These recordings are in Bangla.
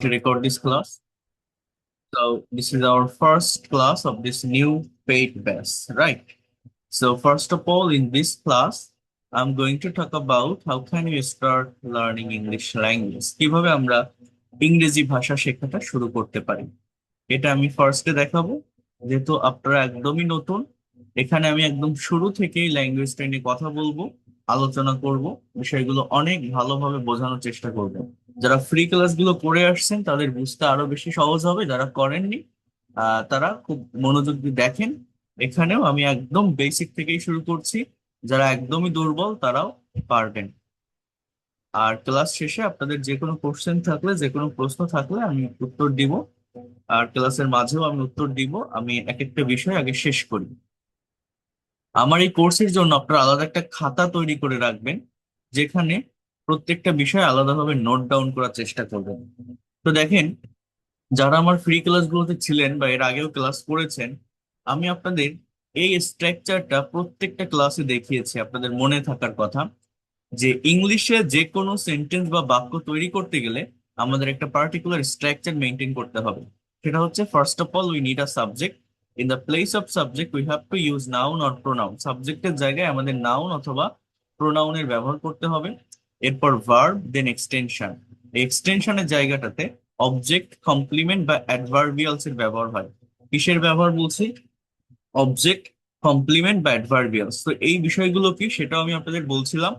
To record this class. So this is our first class of this new paid batch, right? So first of all, in this class, I'm going to talk about how can you start learning English language. কিভাবে আমরা ইংরেজি ভাষা শেখাটা শুরু করতে পারি। এটা আমি ফার্স্টে দেখাবো। যেহেতু আপনারা একদমই নতুন, এখানে আমি একদম শুরু থেকেই ল্যাঙ্গুয়েজটা নিয়ে কথা বলবো, আলোচনা করব, বিষয়গুলো অনেক ভালোভাবে বোঝানোর চেষ্টা করব। যারা ফ্রি ক্লাসগুলো করে আসছেন তাদের বুঝতে আরো বেশি সহজ হবে, যারা করেননি তারা খুব মনোযোগ দিয়ে দেখেন। এখানেও আমি একদম বেসিক থেকেই শুরু করছি, যারা একদমই দুর্বল তারাও পারবেন। আর ক্লাস শেষে আপনাদের যে কোনো কোশ্চেন থাকলে, যে কোনো প্রশ্ন থাকলে আমি উত্তর দিব। আর ক্লাসের মাঝেও আমি উত্তর দিব। আমি এক একটা বিষয় আগে শেষ করি। আমার এই কোর্সের জন্য আপনারা আলাদা একটা খাতা তৈরি করে রাখবেন, যেখানে প্রত্যেকটা বিষয় আলাদাভাবে নোট ডাউন করার চেষ্টা করবেন। তো দেখেন, যারা আমার ফ্রি ক্লাসগুলোতে ছিলেন বা এর আগেও ক্লাস করেছেন, আমি আপনাদের এই স্ট্রাকচারটা প্রত্যেকটা ক্লাসে দেখিয়েছি। আপনাদের মনে থাকার কথা যে ইংলিশে যে কোনো সেন্টেন্স বা বাক্য তৈরি করতে গেলে আমাদের একটা পার্টিকুলার স্ট্রাকচার মেনটেন করতে হবে। সেটা হচ্ছে, first of all we need a subject. In the place of subject we have to use noun or pronoun. সাবজেক্টের জায়গায় আমাদের নাউন অথবা প্রোনাউনের ব্যবহার করতে হবে। এরপর ভার্ব, দেন এক্সটেনশন। এই এক্সটেনশনের জায়গাটাতে অবজেক্ট, কমপ্লিমেন্ট বা অ্যাডভার্বিয়ালস এর ব্যবহার হয়। কিসের ব্যবহার বলছি? অবজেক্ট, কমপ্লিমেন্ট বা অ্যাডভার্বিয়ালস। তো এই বিষয়গুলো কি সেটাও আমি আপনাদের বলছিলাম।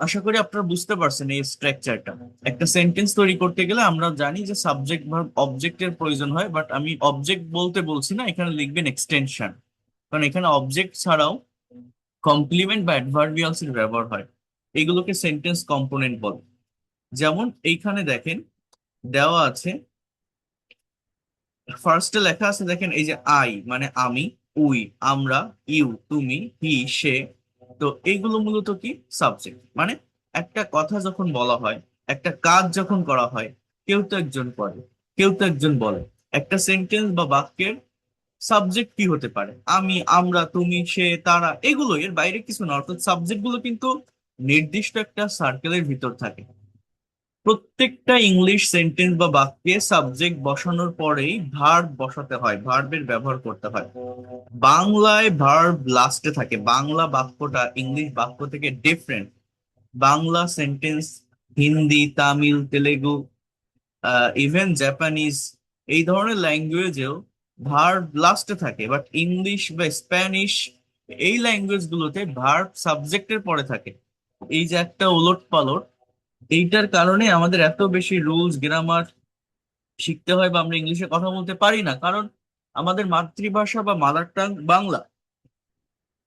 আশা করি আপনারা বুঝতে পারছেন এই স্ট্রাকচারটা। একটা সেন্টেন্স তৈরি করতে গেলে আমরা জানি যে সাবজেক্ট ভার্ব অবজেক্টের প্রয়োজন হয়, বাট আমি অবজেক্ট বলতে বলছি না, এখানে লিখবেন এক্সটেনশন। কারণ এখানে অবজেক্ট ছাড়াও কমপ্লিমেন্ট বা অ্যাডভার্বিয়ালস এর ব্যবহার হয়। এগুলোকে সেন্টেন্স কম্পোনেন্ট বলে। যেমন এইখানে দেখেন দেওয়া আছে, ফার্স্টে লেখা আছে, দেখেন এই যে আই মানে আমি, উই আমরা, ইউ তুমি, হি সে। তো এইগুলো মূলত কি? সাবজেক্ট। মানে একটা কথা যখন বলা হয়, একটা কাজ যখন করা হয়, কেউ তো একজন করে, কেউ তো একজন বলে। একটা সেন্টেন্স বা বাক্যের সাবজেক্ট কি হতে পারে? আমি, আমরা, তুমি, সে, তারা, এগুলো, এর বাইরে কিছু না। অর্থাৎ সাবজেক্ট গুলো কিন্তু নির্দিষ্ট একটা সার্কেলের ভিতর থাকে। প্রত্যেকটা ইংলিশ সেন্টেন্স বা বাক্যে সাবজেক্ট বসানোর পরেই ভার্ব বসাতে হয়, ভার্বের ব্যবহার করতে হয়। বাংলায় ভার্ব লাস্টে থাকে। বাংলা বাক্যটা ইংলিশ বাক্য থেকে different. Bangla sentence Hindi, Tamil, Telugu, even Japanese, এই ধরনের ল্যাঙ্গুয়েজেও ভার্ব লাস্টে থাকে। বাট ইংলিশ বা স্প্যানিশ, এই ল্যাঙ্গুয়েজ গুলোতে ভার্ব সাবজেক্টের পরে থাকে। এই যে একটা ওলট পালট, এইটার কারণে আমাদের এত বেশি রুলস গ্রামার শিখতে হয় বা আমরা ইংলিশে কথা বলতে পারি না। কারণ আমাদের মাতৃভাষা বা মাদার টাং বাংলা।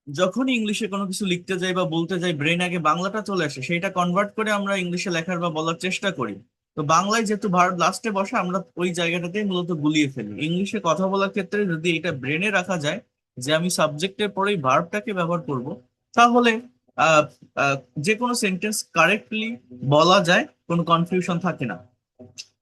যখনই ইংলিশে কোনো কিছু লিখতে যাই বা বলতে যাই, ব্রেন আগে বাংলাটা চলে আসে, সেটা কনভার্ট করে আমরা ইংলিশে লেখার বা বলার চেষ্টা করি। তো বাংলায় যেহেতু ভার্ব লাস্টে বসে, আমরা ওই জায়গাটাতেই মূলত গুলিয়ে ফেলি। ইংলিশে কথা বলার ক্ষেত্রে যদি এটা ব্রেনে রাখা যায় যে আমি সাবজেক্টের পরেই ভার্বটাকে ব্যবহার করব, তাহলে আহ আহ, যে কোনো সেন্টেন্স কারেক্টলি বলা যায়, কোনো কনফিউশন থাকে না।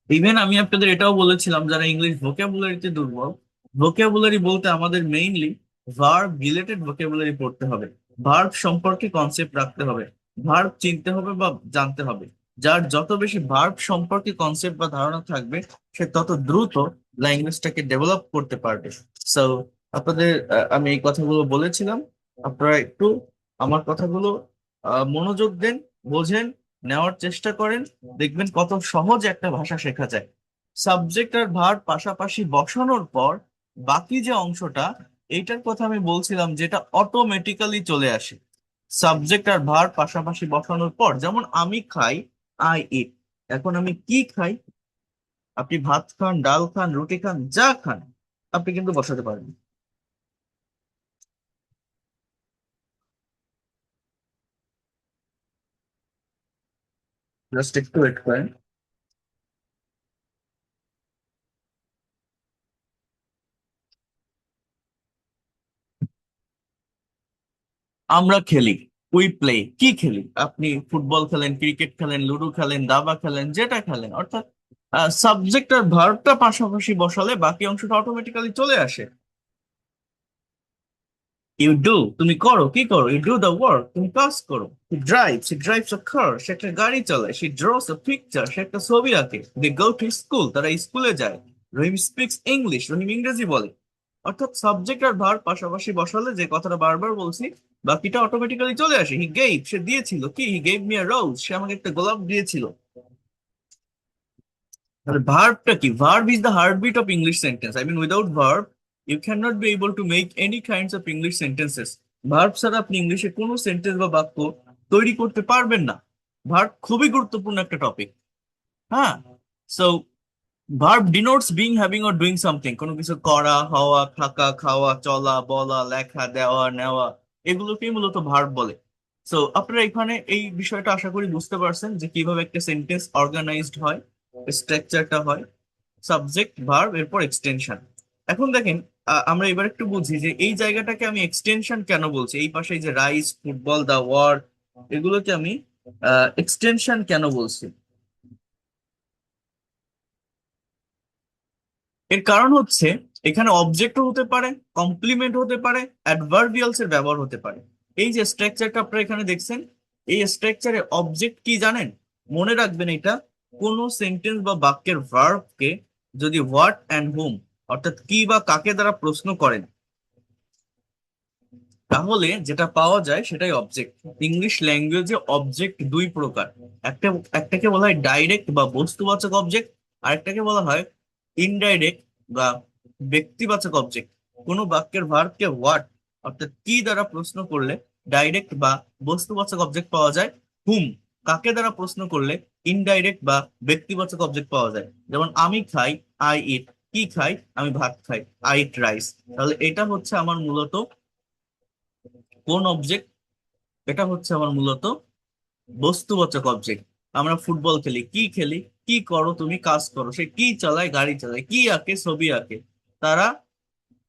ইভেন আমি আপনাদের এটাও বলেছিলাম, যারা ইংলিশ ভোকাবুলারিতে দুর্বল, ভোকাবুলারি বলতে আমাদের মেইনলি ভার্ব রিলেটেড ভোকাবুলারি পড়তে হবে। ভার্ব সম্পর্কে কনসেপ্ট রাখতে হবে, ভার্ব চিনতে হবে বা জানতে হবে। যার যত বেশি ভার্ব সম্পর্কে কনসেপ্ট বা ধারণা থাকবে, সে তত দ্রুত ল্যাঙ্গুয়েজটাকে ডেভেলপ করতে পারবে। সো আপনাদের আমি এই কথাগুলো বলেছিলাম। আপনারা একটু আমার কথাগুলো মনোযোগ দেন, বোঝেন, নেওয়ার চেষ্টা করেন। দেখবেন কত সহজ একটা ভাষা শেখা যায়। সাবজেক্ট আর ভার্ব পাশাপাশি বসানোর পর বাকি যে অংশটা, এইটার কথা আমি বলছিলাম, যেটা অটোমেটিক্যালি চলে আসে। সাবজেক্ট আর ভার্ব পাশাপাশি বসানোর পর, যেমন আমি খাই, আই ইট। এখন আমি কি খাই? আপনি ভাত খান, ডাল খান, রুটি খান, যা খান, আপনি কিন্তু বসাতে পারেন। জাস্ট একটু ওয়েট করেন। আমরা খেলি, উই প্লে। কি খেলি? আপনি ফুটবল খেলেন, ক্রিকেট খেলেন, লুডো খেলেন, দাবা খেলেন, যেটা খেলেন। অর্থাৎ সাবজেক্ট আর ভার্বটা পাশাপাশি বসালে বাকি অংশটা অটোমেটিক্যালি চলে আসে। ইউ ডু, তুমি করো, কি করো? ইউ ডু দ্য ওয়ার্ক, তুমি কাজ করো। হি ড্রাইভস আ কার, সে একটা গাড়ি চালায়। শি ড্রস আ পিকচার, সে একটা ছবি আঁকে। দে গো টু স্কুল, তারা স্কুলে যায়। রহিম স্পিক্স ইংলিশ, রহিম ইংরেজি বলে। অর্থাৎ সাবজেক্ট আর ভার্ব পাশাপাশি বসালে যে কথাটা বারবার বলছি, বাকিটা অটোমেটিক্যালি চলে আসে। হি গেভ, সে দিয়েছিল কি? হি গেভ মি আ রোজ, সে আমাকে একটা গোলাপ দিয়েছিল। তাহলে ভার্বটা কি? Verb is the heartbeat of English sentence. I mean without verb you can not be able to make any kinds of English sentences. Verb ছাড়া আপনি ইংলিশে কোনো সেন্টেন্স বা বাক্য তৈরি করতে পারবেন না। ভার্ব খুবই গুরুত্বপূর্ণ একটা টপিক। হ্যাঁ, so verb denotes being, having or doing something. কোনো কিছু করা, হওয়া, থাকা, খাওয়া, চলা, বলা, লেখা, দেওয়া, নেওয়া, এগুলোকেই মূলত ভার্ব বলে। সো আপনারা এখানে এই বিষয়টা আশা করি বুঝতে পারছেন যে কিভাবে একটা সেন্টেন্স অর্গানাইজড হয়, স্ট্রাকচারটা হয়। সাবজেক্ট, ভার্ব, এরপর এক্সটেনশন। এখন দেখেন, আমরা এবার একটু বুঝি যে এই জায়গাটাকে আমি এক্সটেনশন কেন বলছি। এই পাশে এই যে রাইস, ফুটবল, দা ওয়ার, এগুলোকে আমি এক্সটেনশন কেন বলছি? এর কারণ হচ্ছে এখানে অবজেক্টও হতে পারে, কমপ্লিমেন্ট হতে পারে, অ্যাডভার্বিয়ালস এর ব্যবহার হতে পারে। এই যে স্ট্রাকচারটা আপনারা এখানে দেখছেন, এই স্ট্রাকচারে অবজেক্ট কি জানেন? মনে রাখবেন এটা, কোন সেন্টেন্স বা বাক্যের ভার্বকে যদি হোয়াট অ্যান্ড হুম, অর্থাৎ কি বা কাকে দ্বারা প্রশ্ন করেন, তাহলে যেটা পাওয়া যায় সেটাই অবজেক্ট। ইংলিশ ল্যাঙ্গুয়েজে অবজেক্ট দুই প্রকার। একটা, একটাকে বলা হয় ডাইরেক্ট বা বস্তুবাচক অবজেক্ট, আর একটাকে বলা হয় ইনডাইরেক্ট বা ব্যক্তিবাচক অবজেক্ট। কোনো বাক্যের ভার্বকে হোয়াট অর্থাৎ কি দ্বারা প্রশ্ন করলে ডাইরেক্ট বা বস্তুবাচক অবজেক্ট পাওয়া যায়। হুম, কাকে দ্বারা প্রশ্ন করলে ইনডাইরেক্ট বা ব্যক্তিবাচক অবজেক্ট পাওয়া যায়। যেমন আমি খাই, আই ইট। কি খাই? আমি ভাত খাই, আই ইট রাইস। তাহলে এটা হচ্ছে আমার মূলত কোন অবজেক্ট? এটা হচ্ছে আমার মূলত বস্তুবাচক অবজেক্ট। আমরা ফুটবল খেলি, কি খেলি? কি করো? তুমি কাজ করো। সে কি চালায়? গাড়ি চালায়। কি আঁকে? ছবি আঁকে। তারা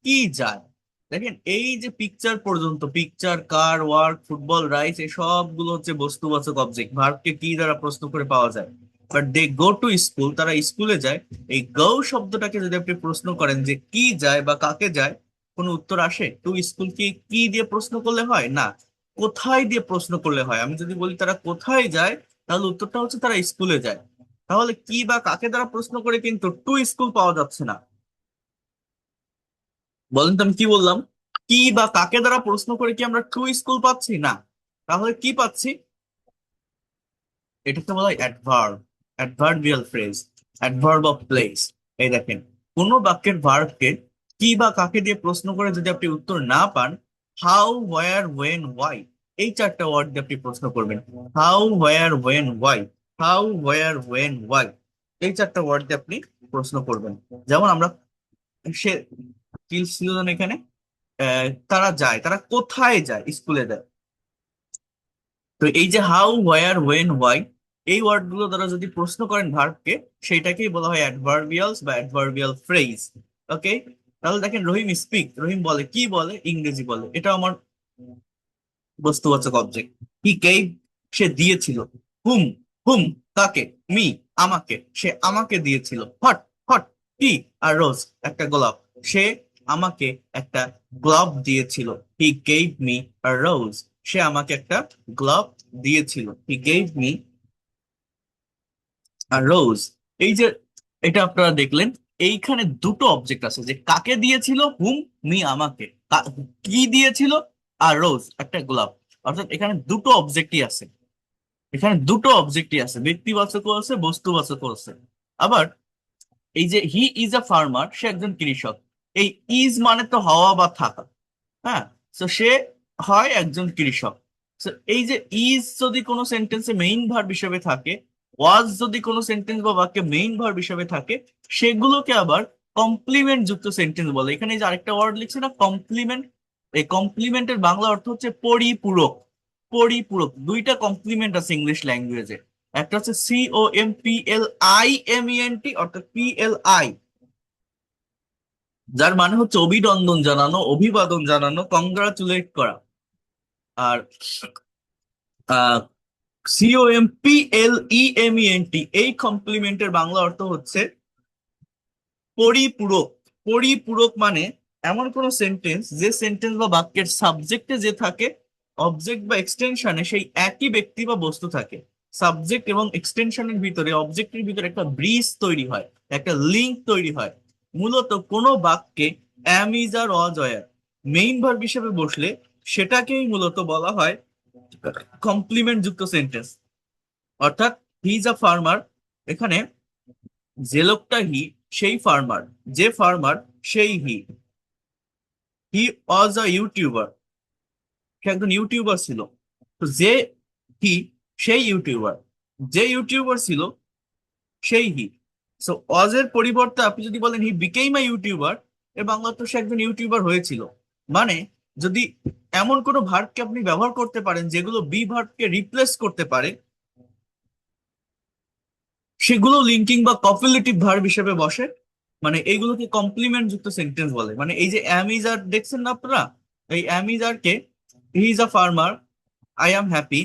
কি যায়? দেখেন, এই যে পিকচার পর্যন্ত, পিকচার, কার, ওয়ার্ক, ফুটবল, রাইস, এই সবগুলো হচ্ছে বস্তুবাচক অবজেক্ট। ভার্বকে কি দ্বারা প্রশ্ন করে পাওয়া যায়। But they go to school, তারা স্কুলে যায়। এই গো শব্দটাকে যদি আপনি প্রশ্ন করেন যে কি যায় বা কাকে যায়, কোনো উত্তর আসে? টু স্কুল কি কি দিয়ে প্রশ্ন করলে হয় না, কোথায় দিয়ে প্রশ্ন করলে হয়। আমি যদি বলি তারা কোথায় যায়, তাহলে উত্তরটা হচ্ছে তারা স্কুলে যায়। তাহলে কি বা কাকে দ্বারা প্রশ্ন করে কিন্তু টু স্কুল পাওয়া যাচ্ছে না। বলেন তো আমি কি বললাম? কি বা কাকে দ্বারা প্রশ্ন করে কি আমরা টু স্কুল পাচ্ছি না? তাহলে কি পাচ্ছি? এটাকে বলা হয় adverb, adverbial phrase, adverb of place. এই দেখেন, কোনো বাক্যের ভার্বকে কি বা কাকে দিয়ে প্রশ্ন করে যদি আপনি উত্তর না পান, হাউ, হোয়ার, ওয়েন, ওয়াই, এই চারটা ওয়ার্ড দিয়ে আপনি প্রশ্ন করবেন। How, where, when, why. How, where, when, why, এই চারটা ওয়ার্ড দিয়ে আপনি প্রশ্ন করবেন। যেমন আমরা, সে কি ছিল যেন এখানে, তারা যায়, তারা কোথায় যায়? স্কুলে যায়। তো এই যে হাউ, হোয়ার, ওয়েন, হোয়াই, এই ওয়ার্ড গুলো দ্বারা যদি প্রশ্ন করেন ভার্বকে, সেইটাকেই বলা হয় অ্যাডভার্বিয়ালস বা অ্যাডভার্বিয়াল ফ্রেজ। ওকে, তাহলে দেখেন, রহিম স্পিক, রহিম বলে, কি বলে? ইংরেজি বলে। এটা আমার বস্তুবাচক অবজেক্ট। হি গেভ, সে দিয়েছিল। হুম, হুম, কাকে? মি, আমাকে, সে আমাকে দিয়েছিল। হট, হট, কি? আর রোজ, একটা গোলাপ। সে আমাকে একটা গ্লাভ দিয়েছিল। হি গেভ মি আ রোজ, সে আমাকে একটা গ্লাভ দিয়েছিল। হি গেভ মি আর রোজ। এই যে এটা আপনারা দেখলেন, এইখানে দুটো অবজেক্ট আছে, যে কাকে দিয়েছিল হুম, মি আমাকে, কি দিয়েছিল, আর রোজ একটা গোলাপ। অর্থাৎ এখানে দুটো অবজেক্টই আছে। এখানে দুটো অবজেক্টই আছে, ব্যক্তিবাচকও আছে, বস্তুবাচকও আছে। আবার এই যে হি ইজ আ ফার্মার, সে একজন কৃষক। এই ইজ মানে তো হওয়া বা থাকা। হ্যাঁ, তো সে হয় একজন কৃষক। So, এই যে ইজ যদি কোনো সেন্টেন্সে মেইন ভার্ব হিসেবে থাকে, ওয়াজ যদি কোনো সেন্টেন্স বা বাক্যে মেইন ভার্ব হিসেবে থাকে, সেগুলোকে আবার কমপ্লিমেন্ট যুক্ত সেন্টেন্স বলে। এখানে এই যে আরেকটা ওয়ার্ড লিখছে না, কমপ্লিমেন্ট, এই কমপ্লিমেন্টের বাংলা অর্থ হচ্ছে পরিপূরক। পরিপূরক, দুইটা কমপ্লিমেন্ট আছে ইংলিশ ল্যাঙ্গুয়েজে। একটা হচ্ছে COMPLIMENT, অর্থাৎ PLI, যার মানে হচ্ছে অভিনন্দন জানানো, অভিবাদন জানানো, কংগ্রাচুলেট করা। আর COMPLEMENT, এই কমপ্লিমেন্টের বাংলা অর্থ হচ্ছে পরিপূরক। পরিপূরক মানে এমন কোন সেন্টেন্স যে সেন্টেন্স বা বাক্যের সাবজেক্টে যে থাকে, অবজেক্ট বা এক্সটেনশনে সেই একই ব্যক্তি বা বস্তু থাকে। সাবজেক্ট এবং এক্সটেনশনের ভিতরে, অবজেক্টের ভিতরে একটা ব্রিজ তৈরি হয়, একটা লিঙ্ক তৈরি হয়। মূলত কোনো বাক্যে am is R was were main verb হিসেবে বসলে সেটাকেই মূলত বলা হয় কমপ্লিমেন্ট যুক্ত সেন্টেন্স। অর্থাৎ হি ইজ আ ফার্মার, এখানে যে লোকটা হি, সেই ফার্মার, যে ফার্মার সেই হি। হি ওয়াজ আ ইউটিউবার, সে একজন ইউটিউবার ছিল। তো যে হি, সেই ইউটিউবার, যে ইউটিউবার ছিল সেই হি। সো ওয়াজ এর পরিবর্তে আপনি যদি বলেন হি বিকেইম আ ইউটিউবার, এর বাংলা তো সে একজন ইউটিউবার হয়েছিল। মানে যদি এমন কোনো ভার্বকে আপনি ব্যবহার করতে পারেন যেগুলো বি ভার্বকে রিপ্লেস করতে পারে, সেগুলো লিঙ্কিং বা কপিলেটিভ ভার্ব হিসেবে বসে। মানে এইগুলোকে কমপ্লিমেন্ট যুক্ত সেন্টেন্স বলে। মানে এই যে অ্যাম ইজ আর দেখছেন না আপনারা, এই অ্যাম ইজ আর কে, he is a farmer, I am happy,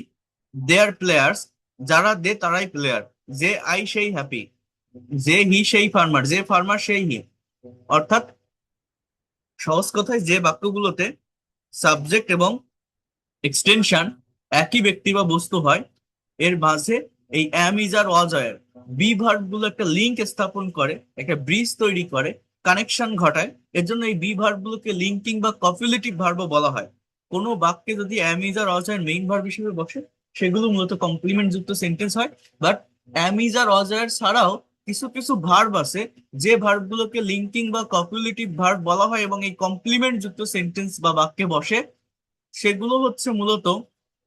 they are players, যারা দে তারাই প্লেয়ার, যে আই সেই হ্যাপি, যে হি সেই ফার্মার, যে ফার্মার সেই হি। অর্থাৎ সহজ কথায় যে বাক্যগুলোতে সাবজেক্ট এবং এক্সটেনশন একই ব্যক্তি বা বস্তু হয়, এর মাঝে এই অ্যাম ইজ আর ওয়াজ আর বি ভার্ব গুলো একটা লিঙ্ক স্থাপন করে, একটা ব্রিজ তৈরি করে, কানেকশন ঘটায়। এর জন্য এই বি ভার্ব গুলোকে লিঙ্কিং বা কপিলেটিভ ভার্বও বলা হয়। কোনো বাক্যে যদি অ্যাম ইজ আর ওয়াজ আর মেইন ভার্ব হিসেবে বসে, সেগুলো মূলত কমপ্লিমেন্ট যুক্ত সেন্টেন্স হয়। But am is R was আর ছাড়াও কিছু কিছু ভার্ব আছে যে ভার্ব গুলোকে লিঙ্কিং বা কপিলেটিভ ভার্ব বলা হয় এবং এই কমপ্লিমেন্ট যুক্ত সেন্টেন্স বা বাক্যে বসে। সেগুলো হচ্ছে মূলত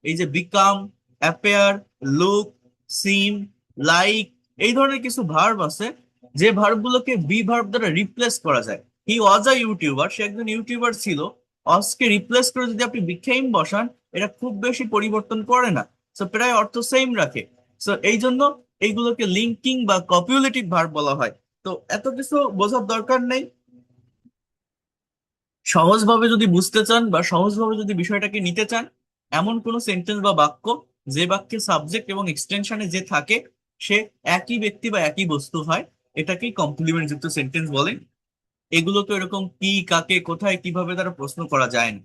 এই যে বিকাম, অ্যাপেয়ার, লুক, সিম, লাইক, এই ধরনের কিছু ভার্ব আছে যে ভার্ব গুলোকে বি ভার্ব দ্বারা রিপ্লেস করা যায়। হি ওয়াজ আ ইউটিউবার, সে একজন ইউটিউবার ছিল। অজকে রিপ্লেস করে যদি আপনি বিকেম বসান, এটা খুব বেশি পরিবর্তন করে না, সো প্রায় অর্থ সেম রাখে। সো এই জন্য এইগুলোকে লিঙ্কিং বা কপিউলেটিভ ভার্ব বলা হয়। তো এত কিছু বোঝার দরকার নেই। সহজভাবে যদি বুঝতে চান বা সহজভাবে যদি বিষয়টাকে নিতে চান, এমন কোন সেন্টেন্স বা বাক্য যে বাক্যে সাবজেক্ট এবং এক্সটেনশনে যে থাকে সে একই ব্যক্তি বা একই বস্তু হয়, এটাকেই কমপ্লিমেন্ট যুক্ত সেন্টেন্স বলে। এগুলো তো এরকম কি, কাকে, কোথায়, কিভাবে দ্বারা প্রশ্ন করা যায় না।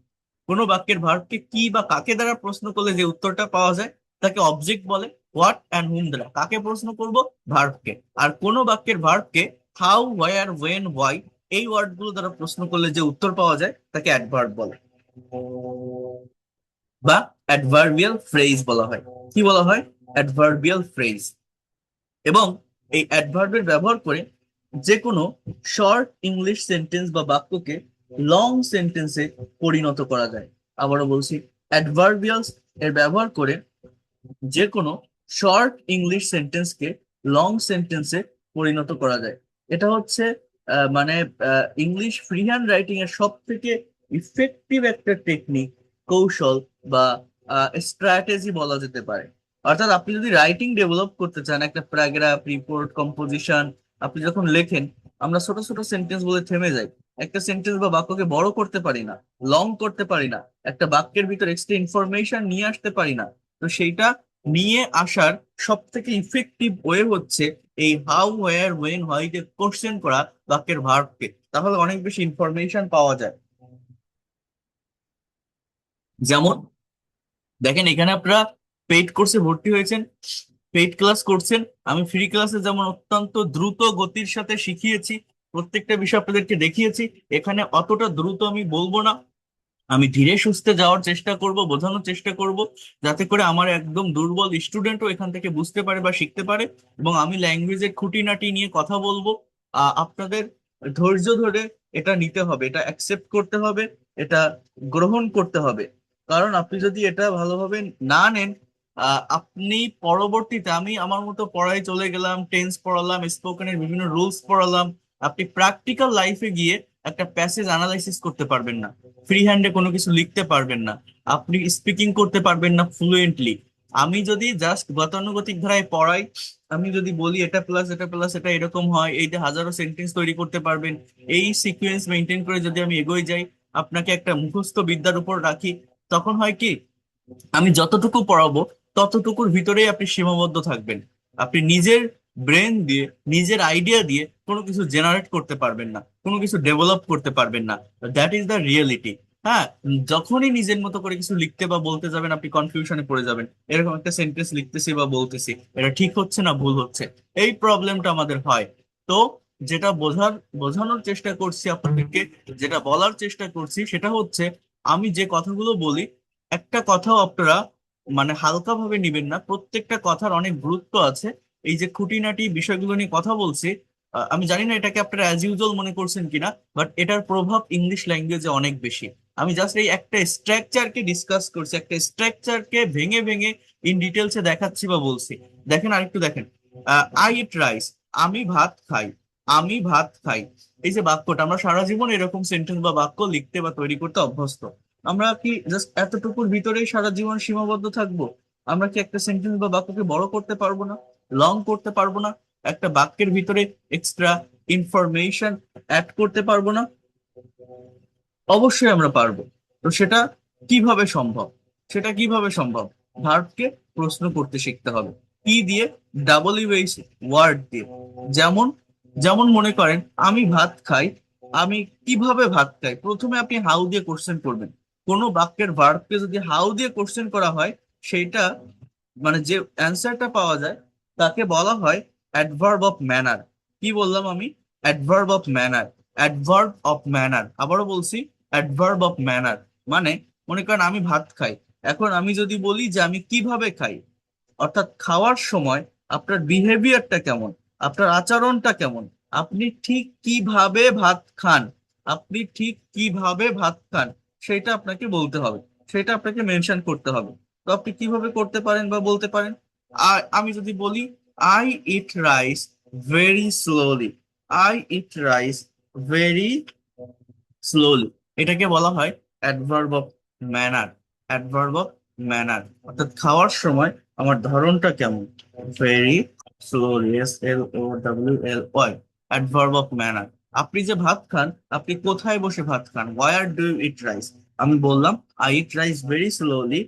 কোনো বাক্যের ভার্বকে কি বা কাকে দ্বারা প্রশ্ন করলে যে উত্তরটা পাওয়া যায় তাকে অবজেক্ট বলে। হোয়াট অ্যান্ড হুম দ্বারা কাকে প্রশ্ন করব, ভার্বকে। আর কোনো বাক্যের ভার্বকে হাউ, হোয়ার, ওয়েন, হোয়াই এই ওয়ার্ড গুলো দ্বারা প্রশ্ন করলে যে উত্তর পাওয়া যায় তাকে অ্যাডভার্ব বলে বা অ্যাডভার্বিয়াল ফ্রেজ বলা হয়। কি বলা হয়? Adverbial phrase. এবং এই অ্যাডভার্বের ব্যবহার করে যে কোনো শর্ট ইংলিশ সেন্টেন্স বা বাক্যকে লং সেন্টেন্সে পরিণত করা যায়। আবারও বলছি, অ্যাডভার্বিয়ালস এর ব্যবহার করে যে কোনো শর্ট ইংলিশ সেন্টেন্সকে লং সেন্টেন্সে পরিণত করা যায়। এটা হচ্ছে মানে ইংলিশ ফ্রি হ্যান্ড রাইটিং এর সব থেকে ইফেক্টিভ একটা টেকনিক, কৌশল বা স্ট্র্যাটেজি বলা যেতে পারে। অর্থাৎ আপনি যদি রাইটিং ডেভেলপ করতে চান, একটা প্যারাগ্রাফ, রিপোর্ট, কম্পোজিশন আপনি যখন লেখেন, আমরা ছোট ছোট সেন্টেন্স বলে থেমে যাই। একটা সেন্টেন্স বা বাক্যকে বড় করতে পারি না, লং করতে পারি না, একটা বাক্যের ভিতর এক্সট্রা ইনফরমেশন নিয়ে আসতে পারি না। তো সেইটা নিয়ে আসার সব থেকে ইফেক্টিভ ওয়ে হচ্ছে এই হাউ, ওয়্যার, ওয়েন, হোয়াইটে কোশ্চেন করা বাক্যের ভার্বকে। তাহলে অনেক বেশি ইনফরমেশন পাওয়া যায়। যেমন দেখেন, এখানে আপনারা পেইড কোর্সে ভর্তি হয়েছেন, পেইড ক্লাস করছেন। আমি ফ্রি ক্লাসে যেমন অত্যন্ত দ্রুত গতির সাথে শিখিয়েছি, প্রত্যেকটা বিষয় আপনাদেরকে দেখিয়েছি, এখানে অতটা দ্রুত আমি বলবো না। আমি ধীরে সুস্থে যাওয়ার চেষ্টা করব, বোঝানোর চেষ্টা করব, যাতে করে আমার একদম দুর্বল স্টুডেন্টও এখান থেকে বুঝতে পারে বা শিখতে পারে। এবং আমি ল্যাঙ্গুয়েজের খুঁটিনাটি নিয়ে কথা বলবো। আপনাদের ধৈর্য ধরে এটা নিতে হবে, এটা অ্যাকসেপ্ট করতে হবে, এটা গ্রহণ করতে হবে। কারণ আপনি যদি এটা ভালোভাবে না নেন, আপনি পরবর্তীতে, আমি আমার মতো পড়াই চলে গেলাম, টেন্স পড়ালাম, স্পোকেনের বিভিন্ন রুলস পড়ালাম, আপনি প্র্যাকটিক্যাল লাইফে গিয়ে একটা প্যাসেজ অ্যানালাইসিস করতে পারবেন না, ফ্রি হ্যান্ডে কোনো কিছু লিখতে পারবেন না, আপনি স্পিকিং করতে পারবেন না ফ্লুয়েন্টলি। আমি যদি জাস্ট গতানুগতিক ধারায় পড়াই, আমি যদি বলি এটা প্লাস এটা প্লাস এটা এরকম হয়, এইটা হাজারো সেন্টেন্স তৈরি করতে পারবেন, এই সিকোয়েন্স মেনটেন করে যদি আমি এগোই যাই, আপনাকে একটা মুখস্থ বিদ্যার উপর রাখি, তখন হয় কি, আমি যতটুকু পড়াবো ততটুকুর ভিতরেই আপনি সীমাবদ্ধ থাকবেন। আপনি নিজের ব্রেন দিয়ে, নিজের আইডিয়া দিয়ে কোনো কিছু জেনারেট করতে পারবেন না, কোনো কিছু ডেভেলপ করতে পারবেন না। That is the reality. হ্যাঁ, যখনই নিজের মতো করে কিছু লিখতে বা বলতে যাবেন, আপনি কনফিউশনে পড়ে যাবেন, এরকম একটা সেন্টেন্স লিখতেছি বা বলতেছি, এটা ঠিক হচ্ছে না ভুল হচ্ছে, এই প্রবলেমটা আমাদের হয়। তো যেটা বোঝানোর চেষ্টা করছি আপনাদেরকে, যেটা বলার চেষ্টা করছি সেটা হচ্ছে, আমি যে কথাগুলো বলি, একটা কথাও আপনারা মানে হালকা ভাবে নিবেন না, প্রত্যেকটা কথার অনেক গুরুত্ব আছে। এই যে খুঁটিনাটি বিষয়গুলো নিয়ে কথা বলছি, আমি জানি না এটাকে আপনারা অ্যাজ ইউজুয়াল মনে করছেন কিনা, বাট এটার প্রভাব ইংলিশ ল্যাঙ্গুয়েজে অনেক বেশি। আমি জাস্ট এই একটা স্ট্রাকচারকে ডিসকাস করছি, একটা স্ট্রাকচারকে ভেঙে ভেঙে ইন ডিটেলসে দেখাচ্ছি বা বলছি। দেখেন আরেকটু দেখেন, আই ইট রাইস, আমি ভাত খাই, আমি ভাত খাই। এই যে বাক্যটা, আমরা সারা জীবন এরকম সেন্টেন্স বা বাক্য লিখতে বা তৈরি করতে অভ্যস্ত। আমরা কি জাস্ট এতটুকুর ভিতরেই সারা জীবন সীমাবদ্ধ থাকবো? আমরা কি একটা সেন্টেন্স বা বাক্যকে বড় করতে পারবো না, লং করতে পারবো না, একটা বাক্যের ভিতরে এক্সট্রা ইনফরমেশন অ্যাড করতে পারবো না? অবশ্যই আমরা পারবো। তো সেটা কিভাবে সম্ভব? সেটা কিভাবে সম্ভব? ভার্বকে প্রশ্ন করতে শিখতে হবে। কি দিয়ে? ডাব্লিউএইচ ওয়ার্ড দিয়ে। যেমন, মনে করেন আমি ভাত খাই, আমি কিভাবে ভাত খাই, প্রথমে আপনি হাউ দিয়ে কোশ্চেন করবেন। কোনো বাক্যের ভার্বকে যদি হাউ দিয়ে কোশ্চেন করা হয়, সেইটা মানে যে অ্যান্সারটা পাওয়া যায়, তাকে বলা হয় অ্যাডভার্ব অফ ম্যানার। কি বললাম আমি? Adverb of manner. Adverb of manner, আবারও বলছি, অ্যাডভার্ব অফ ম্যানার। মানে, মনে করেন আমি ভাত খাই, এখন আমি যদি বলি যে আমি কিভাবে খাই, অর্থাৎ খাওয়ার সময় আপনার বিহেভিয়ারটা কেমন, আপনার আচরণটা কেমন, আপনি ঠিক কিভাবে ভাত খান, আপনি ঠিক কিভাবে ভাত খান, সেটা আপনাকে বলতে হবে, সেটা আপনাকে মেনশন করতে হবে। তো আপনি কিভাবে করতে পারেন বা বলতে পারেন? আর আমি যদি বলি I eat rice very slowly, I eat rice very slowly, এটাকে বলা হয় adverb of manner. Adverb of manner, অর্থাৎ খাওয়ার সময় আমার ধরনটা কেমন। Very slowly, SLOWLY, adverb of manner. আপনি যে ভাত খান, আপনি কোথায় বসে ভাত খান? Where do you eat rice? আমি বললাম I eat rice very slowly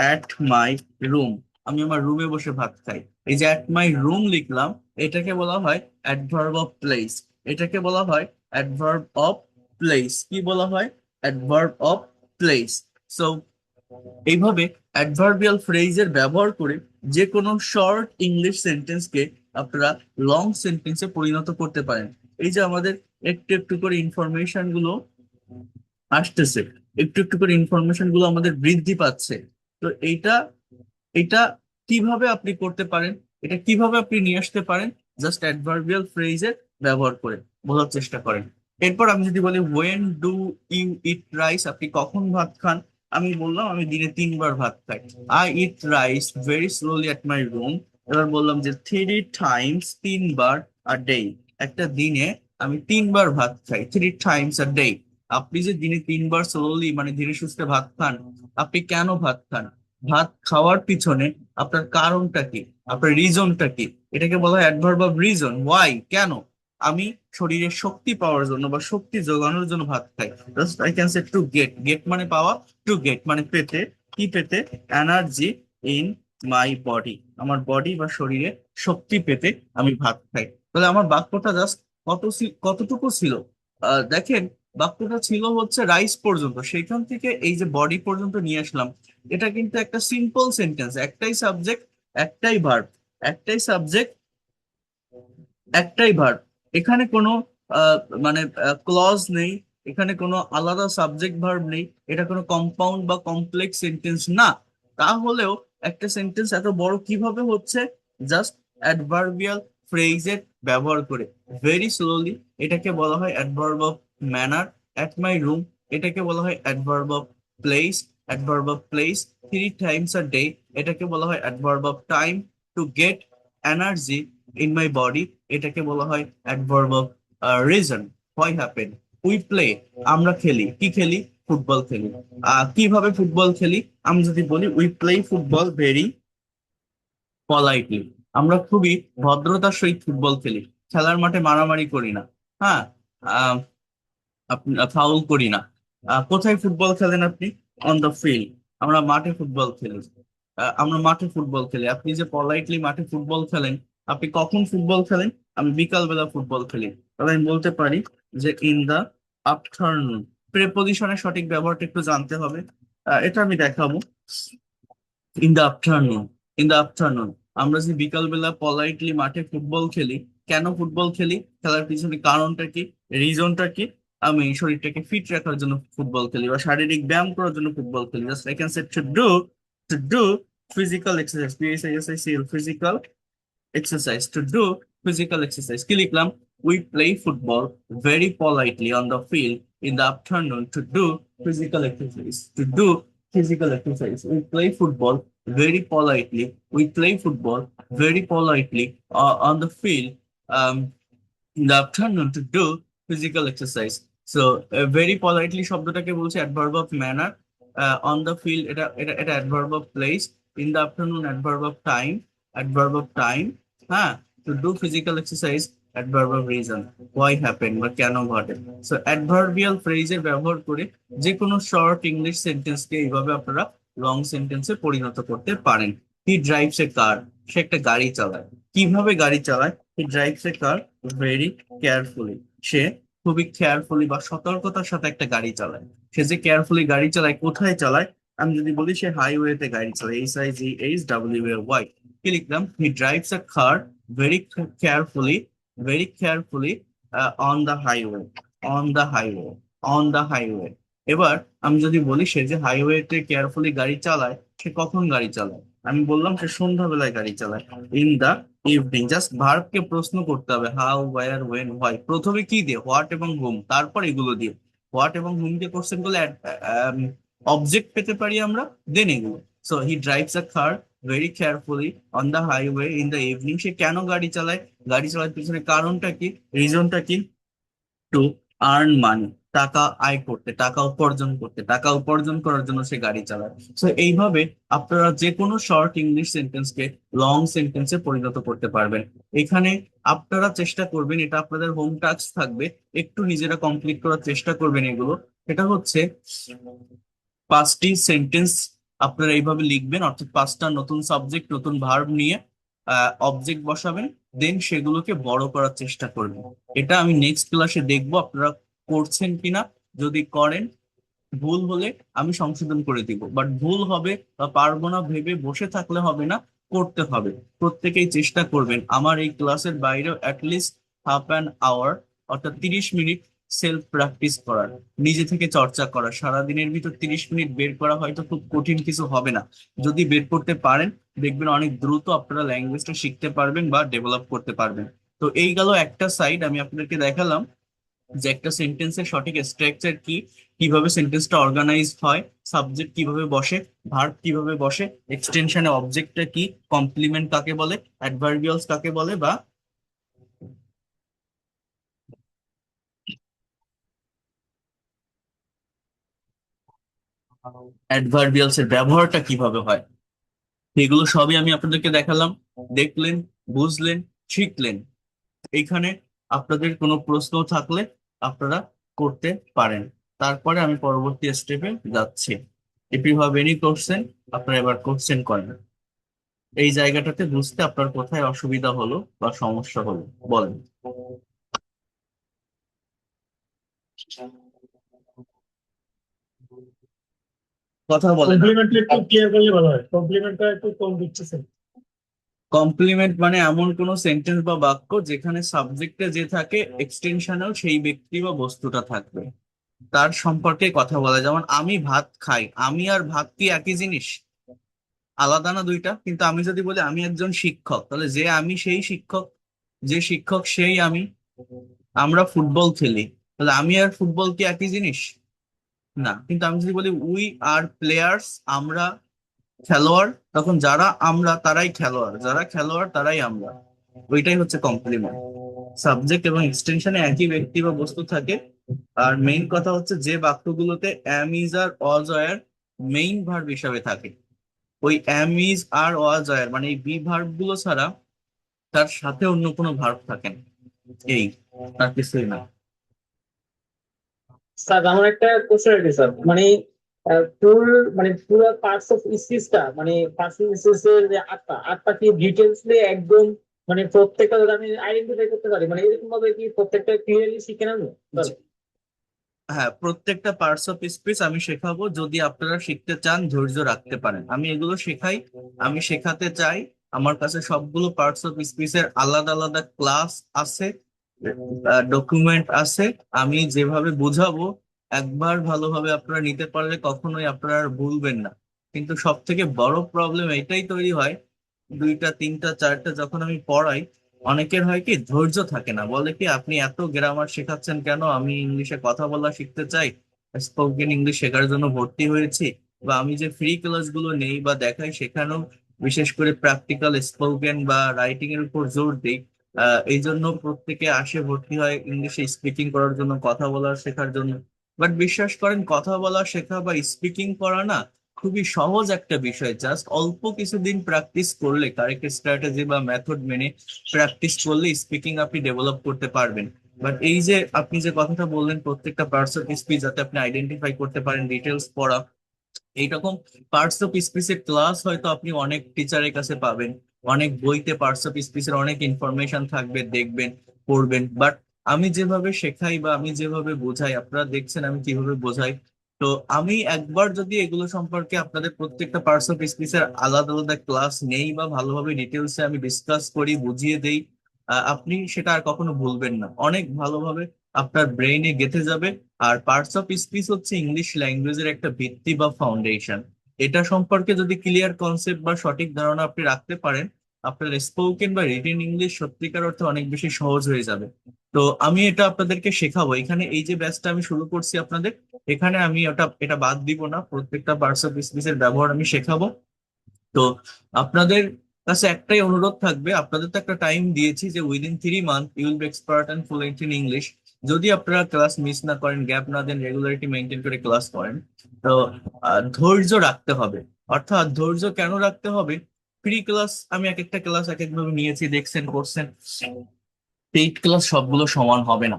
at my room, আমি আমার রুমে বসে ভাত খাই। এই যে অ্যাট মাই রুম লিখলাম, এটাকে বলা হয় অ্যাডভার্ব অফ প্লেস। এটাকে বলা হয় অ্যাডভার্ব অফ প্লেস। কি বলা হয়? Adverb of place. সো এইভাবে অ্যাডভার্বিয়াল ফ্রেজের ব্যবহার করে যে কোনো শর্ট ইংলিশ সেন্টেন্সকে আপনারা লং সেন্টেন্সে পরিণত করতে পারেন। এই যে আমাদের একটু একটু করে ইনফরমেশন গুলো আসতেছে, একটু একটু করে ইনফরমেশন গুলো আমাদের বৃদ্ধি পাচ্ছে। তো এইটা এটা কিভাবে আপনি করতে পারেন, এটা কিভাবে আপনি নিয়ে আসতে পারেন? জাস্ট অ্যাডভার্বিয়াল ফ্রেজের ব্যবহার করে বোঝার চেষ্টা করেন। এরপর আমি যদি বলি when do you eat rice, আপনি কখন ভাত খান? আমি বললাম আমি দিনে 3 বার ভাত খাই। I eat rice very slowly at my room. এবার বললাম যে 3 টাইমস, 3 বার আ ডে, একটা দিনে আমি 3 বার ভাত খাই, 3 টাইমস আ ডে। আপনি যে দিনে 3 বার স্লোলি মানে ধীরে সুস্থে ভাত খান, আপনি কেন ভাত খান? ভাত খাওয়ার পিছনে আপনার কারণটা কি, আপনার রিজনটা কি? এটাকে বলা হয় অ্যাডভার্ব অফ রিজন। ওয়াই, কেন? আমি শরীরে শক্তি পাওয়ার জন্য বা শক্তি যোগানোর জন্য ভাত খাই। Just I can say to get, get মানে পাওয়া, টু গেট মানে পেতে। কি পেতে? এনার্জি ইন মাই বডি, আমার বডি বা শরীরে শক্তি পেতে আমি ভাত খাই। তাহলে আমার বাক্যটা জাস্ট কতটুকু ছিল? দেখেন, বাক্যটা ছিল হচ্ছে রাইস পর্যন্ত, সেখান থেকে এই যে বডি পর্যন্ত নিয়ে আসলাম। এটা কিন্তু একটা সিম্পল সেন্টেন্স, একটাই সাবজেক্ট, একটাই ভার্ব, একটাই সাবজেক্ট, একটাই ভার্ব। এখানে কোনো আহ, মানে ক্লজ নেই, এখানে কোনো আলাদা সাবজেক্ট ভার্ব নেই, এটা কোনো কম্পাউন্ড বা কমপ্লেক্স সেন্টেন্স না। তাহলেও একটা সেন্টেন্স এত বড় কিভাবে হচ্ছে? জাস্ট অ্যাডভার্বিয়াল ফ্রেজের ব্যবহার করে। ভেরি স্লোলি, এটাকে বলা হয় adverb of manner. At my room, এটাকে বলা হয় adverb of place. Adverb of place. 3 Times a day, এটাকে বলা হয় adverb of time. To get energy in my body, এটাকে বলা হয় adverb of reason. Why happen, we play, আমরা খেলি। কি খেলি? ফুটবল খেলি। কিভাবে ফুটবল খেলি? আমি যদি বলি we play football very politely, আমরা খুবই ভদ্রতার সহিত ফুটবল খেলি। খেলার মাঠে মারামারি করি না। হ্যাঁ, আপনি ফাউল করি না। কোথায় ফুটবল খেলেন আপনি? অন দ্য ফিল্ড, আমরা মাঠে ফুটবল খেলি। আমরা মাঠে ফুটবল খেলি। আপনি যে পলাইটলি মাঠে ফুটবল খেলেন, আপনি কখন ফুটবল খেলেন? আমি বিকাল বেলা ফুটবল খেলি। তাহলে আমি বলতে পারি যে ইন দা আফটারনুন। প্রেপোজিশনের সঠিক ব্যবহারটা একটু জানতে হবে। এটা আমি দেখাবো। In the afternoon, in the afternoon. আমরা যে বিকালবেলা পলাইটলি মাঠে ফুটবল খেলি, কেন ফুটবল খেলি? খেলার পিছনে কারণটা কি, রিজনটা কি? আমি শরীরটাকে ফিট রাখার জন্য ফুটবল খেলি, বা শারীরিক ব্যায়াম করার জন্য ফুটবল খেলি। Just I can say to do physical exercise, PHISICAL, physical exercise, to do physical exercise কি লিখলাম? We play football very politely on the field in the afternoon to do physical exercise, to do physical exercise. We play football very politely, we play football very politely on the field um, in the afternoon to do physical exercise. So very politely শব্দটাকে বলছে adverb of manner, on the field এটা adverb of place, in the afternoon adverb of time, adverb of time, হ্যাঁ, to do physical exercise adverb of reason, why happen বা কেন ঘটে। সো অ্যাডভার্বিয়াল ফ্রেজের ব্যবহার করে যে কোনো শর্ট ইংলিশ সেন্টেন্সকে এইভাবে আপনারা লং সেন্টেন্সে পরিণত করতে পারেন। হি ড্রাইভস এ কার, সে একটা গাড়ি চালায়। কিভাবে গাড়ি চালায়? He drives a car very carefully, সে খুবই কেয়ারফুলি বা সতর্কতার সাথে একটা গাড়ি চালায়। সে যে কেয়ারফুলি গাড়ি চালায়, কোথায় চালায়? আমি যদি বলি সে হাইওয়েতে গাড়ি চালায়, HIGHWAY। কি লিখলাম? হি drives a car very carefully, very carefully on the highway, on the highway, on the highway। এবার আমি যদি বলি সে যে হাইওয়েতে কেয়ারফুলি গাড়ি চালায়, সে কখন গাড়ি চালায়? আমি বললাম সে সন্ধ্যাবেলায় গাড়ি চালায়, ইন দা ইভিনিং। জাস্ট ভার্বকে প্রশ্ন করতে হবে, হাউ, ওয়্যার, ওয়েন, হোয়াই। প্রথমে কি দিয়ে? হোয়াট এবং হুম, তারপর এগুলো দিয়ে। হোয়াট এবং হুম দিয়ে কোশ্চেন করলে অবজেক্ট পেতে পারি আমরা, দেন এগুলো। So he drives a car very carefully on the highway in the evening. সে কেন গাড়ি চালায়? গাড়ি চালার পিছনে কারণটা কি, রিজনটা কি? টু আর্ন মানি, টাকা আয় করতে, টাকা উপার্জন করতে, টাকা উপার্জন করার জন্য সে গাড়ি চালায়। তো এইভাবে আপনারা যে কোনো শর্ট ইংলিশ সেন্টেন্সকে লং সেন্টেন্সে পরিণত করতে পারবেন। এখানে আপনারা চেষ্টা করবেন, এটা আপনাদের হোম টাস্ক থাকবে, একটু নিজেরা কমপ্লিট করার চেষ্টা করবেন এগুলো। এটা হচ্ছে 5টি সেন্টেন্স আপনারা এইভাবে লিখবেন, অর্থাৎ 5টা নতুন সাবজেক্ট নতুন ভার্ব নিয়ে অবজেক্ট বসাবেন, দেন সেগুলোকে বড় করার চেষ্টা করবেন। এটা আমি নেক্সট ক্লাসে দেখবো আপনারা করছেন কিনা। যদি করেন, ভুল হলে আমি সংশোধন করে দিব, বাট ভুল হবে বা পারবো না ভেবে বসে থাকলে হবে না, করতে হবে। প্রত্যেকেই চেষ্টা করবেন আমার এই ক্লাসের বাইরেও অ্যাটলিস্ট ½ অ্যান আওয়ার, অর্থাৎ 30 মিনিট সেলফ প্র্যাকটিস করার, নিজে থেকে চর্চা করা। সারাদিনের ভিতর 30 মিনিট বের করা হয়তো খুব কঠিন কিছু হবে না। যদি বের করতে পারেন, দেখবেন অনেক দ্রুত আপনারা ল্যাঙ্গুয়েজটা শিখতে পারবেন বা ডেভেলপ করতে পারবেন। তো এই গেল একটা সাইড, আমি আপনাদেরকে দেখালাম যে একটা সেন্টেন্সের সঠিক স্ট্রাকচার কি, কিভাবে সেন্টেন্সটা অর্গানাইজ হয়, সাবজেক্ট কিভাবে বসে, ভার্ব কিভাবে বসে, এক্সটেনশনে অবজেক্টটা কি, কমপ্লিমেন্ট কাকে বলে, অ্যাডভার্বিয়ালস কাকে বলে, বা অ্যাডভার্বিয়ালস এর ব্যবহারটা কিভাবে হয়, এগুলো সবই আমি আপনাদেরকে দেখালাম। দেখলেন, বুঝলেন, শিখলেন। এইখানে আপনাদের কোনো প্রশ্ন থাকলে আপনারা করতে পারেন। তারপরে আমি পরবর্তী স্টেপে যাচ্ছি। If you have any question, আপনারা এবার কোশ্চেন করেন। এই জায়গাটাতে বুঝতে আপনার কোথায় অসুবিধা হলো বা সমস্যা হলো, বলেন। কথা বলেন। কমপ্লিমেন্টটা একটু ক্লিয়ার করলে ভালো হয়, কমপ্লিমেন্টটা একটু কম দিচ্ছে স্যার। কমপ্লিমেন্ট মানে এমন কোন সেন্টেন্স বা বাক্য যেখানে সাবজেক্টে যে থাকে, এক্সটেনশনেও সেই ব্যক্তি বা বস্তুটা থাকবে, তার সম্পর্কে কথা বলা। যেমন আমি ভাত খাই, আমি আর ভাত কি একই জিনিস? আলাদা না দুইটা? কিন্তু আমি যদি বলি আমি একজন শিক্ষক, তাহলে যে আমি সেই শিক্ষক, যে শিক্ষক সেই আমি। আমরা ফুটবল খেলি, তাহলে আমি আর ফুটবল কি একই জিনিস? না। কিন্তু আমি যদি বলি উই আর প্লেয়ার্স, আমরা খেলোয়াড়, তখন যারা আমরা তারাই খেলোয়াড়, যারা খেলোয়াড় তারাই আমরা। ওইটাই হচ্ছে কমপ্লিমেন্ট। সাবজেক্ট এবং এক্সটেনশনে একই ব্যক্তি বা বস্তু থাকে। আর মেইন কথা হচ্ছে যে বাক্যগুলোতে অ্যাম, ইজ আর ওয়াজ আর মেইন ভার্ব হিসাবে থাকে, ওই অ্যাম, ইজ আর ওয়াজ আর মানে এই বি ভার্ব গুলো ছাড়া তার সাথে অন্য কোনো ভার্ব থাকে না। এই, আর কিছুই না। স্যার আমার একটা কোশ্চেন আছে স্যার, মানে ফুল মানে পুরো পার্টস অফ স্পিচটা, মানে পার্টস অফ স্পিচের যে আটটা কি ডিটেলসলি একদম মানে প্রত্যেকটা যদি আমি আইডেন্টিফাই করতে পারি, মানে এরকম ভাবে কি প্রত্যেকটা ক্লিয়ারলি শিখে নেবো স্যার? হ্যাঁ, প্রত্যেকটা পার্টস অফ স্পিচ আমি শেখাবো যদি আপনারা শিখতে চান, ধৈর্য রাখতে পারেন। আমি এগুলো শেখাই, আমি শেখাতে চাই। আমার কাছে সবগুলো পার্টস অফ স্পিচের আলাদা আলাদা ক্লাস আছে, ডকুমেন্ট আছে। আমি যেভাবে বুঝাবো একবার ভালোভাবে আপনারা নিতে পারলে কখনোই আপনারা আর ভুলবেন না। কিন্তু সব থেকে বড় প্রবলেম এটাই তৈরি হয়, দুইটা তিনটা চারটা যখন আমি পড়াই, অনেকের হয় কি ধৈর্য থাকে না, বলে কি আপনি এত গ্রামার শেখাচ্ছেন কেন, আমি ইংলিশে কথা বলা শিখতে চাই, স্পোকেন ইংলিশ শেখার জন্য ভর্তি হয়েছি। বা আমি যে ফ্রি ক্লাসগুলো নেই বা দেখাই সেখানেও বিশেষ করে প্র্যাকটিক্যাল স্পোকেন বা রাইটিং এর উপর জোর দিই। এই জন্য প্রত্যেকে আসে, ভর্তি হয় ইংলিশে স্পিকিং করার জন্য, কথা বলা শেখার জন্য। বাট বিশ্বাস করেন, কথা বলা শেখা বা স্পিকিং করা না খুবই সহজ একটা বিষয়। জাস্ট অল্প কিছুদিন প্র্যাকটিস করলে, কারেক্ট স্ট্র্যাটেজি বা মেথড মেনে প্র্যাকটিস করলে স্পিকিং আপনি ডেভেলপ করতে পারবেন। বাট এই যে আপনি যে কথাটা বললেন, প্রত্যেকটা পার্টস অফ স্পিচ যাতে আপনি আইডেন্টিফাই করতে পারেন, ডিটেলস পড়া, এইরকম পার্টস অফ স্পিচের ক্লাস হয়তো আপনি অনেক টিচারের কাছে পাবেন, অনেক বইতে পার্টস অফ স্পিচের অনেক ইনফরমেশন থাকবে, দেখবেন, পড়বেন। বাট আমি যেভাবে শেখাই বা আমি যেভাবে বোঝাই, আপনারা দেখছেন আমি কিভাবে বোঝাই। তো আমি একবার যদি এগুলো সম্পর্কে আপনাদের প্রত্যেকটা পার্টস অফ স্পিচের আলাদা আলাদা ক্লাস নেই বা ভালোভাবে ডিটেলসে আমি ডিসকাস করি, বুঝিয়ে দেই, আপনি সেটা আর কখনো ভুলবেন না, অনেক ভালোভাবে আপনার ব্রেইনে গেঁথে যাবে। আর পার্টস অফ স্পিচ হচ্ছে ইংলিশ ল্যাঙ্গুয়েজের একটা ভিত্তি বা ফাউন্ডেশন। এটা সম্পর্কে যদি ক্লিয়ার কনসেপ্ট বা সঠিক ধারণা আপনি রাখতে পারেন, আপনার স্পোকেন বা রিটেন ইংলিশ সত্যিকার অর্থে অনেক বেশি সহজ হয়ে যাবে। তো আমি এটা আপনাদেরকে শেখাবো এখানে, এই যে ব্যাচটা আমি শুরু করছি আপনাদের, এখানে আমি এটা বাদ দিব না, প্রত্যেকটা পার্টস অফ স্পিচের ব্যবহার আমি শেখাবো। তো আপনাদের কাছে একটাই অনুরোধ থাকবে, আপনাদের তো একটা টাইম দিয়েছি যে within 3 month you will be expert and fluent in English. যদি আপনারা ক্লাস মিস না করেন, গ্যাপ না দেন, রেগুলারিটি মেনটেন করে ক্লাস করেন, তো ধৈর্য রাখতে হবে। অর্থাৎ ধৈর্য কেন রাখতে হবে? ফ্রি ক্লাস আমি এক একটা ক্লাস এক একভাবে নিয়েছি, দেখছেন, করছেন। পেইড ক্লাস সবগুলো সমান হবে না।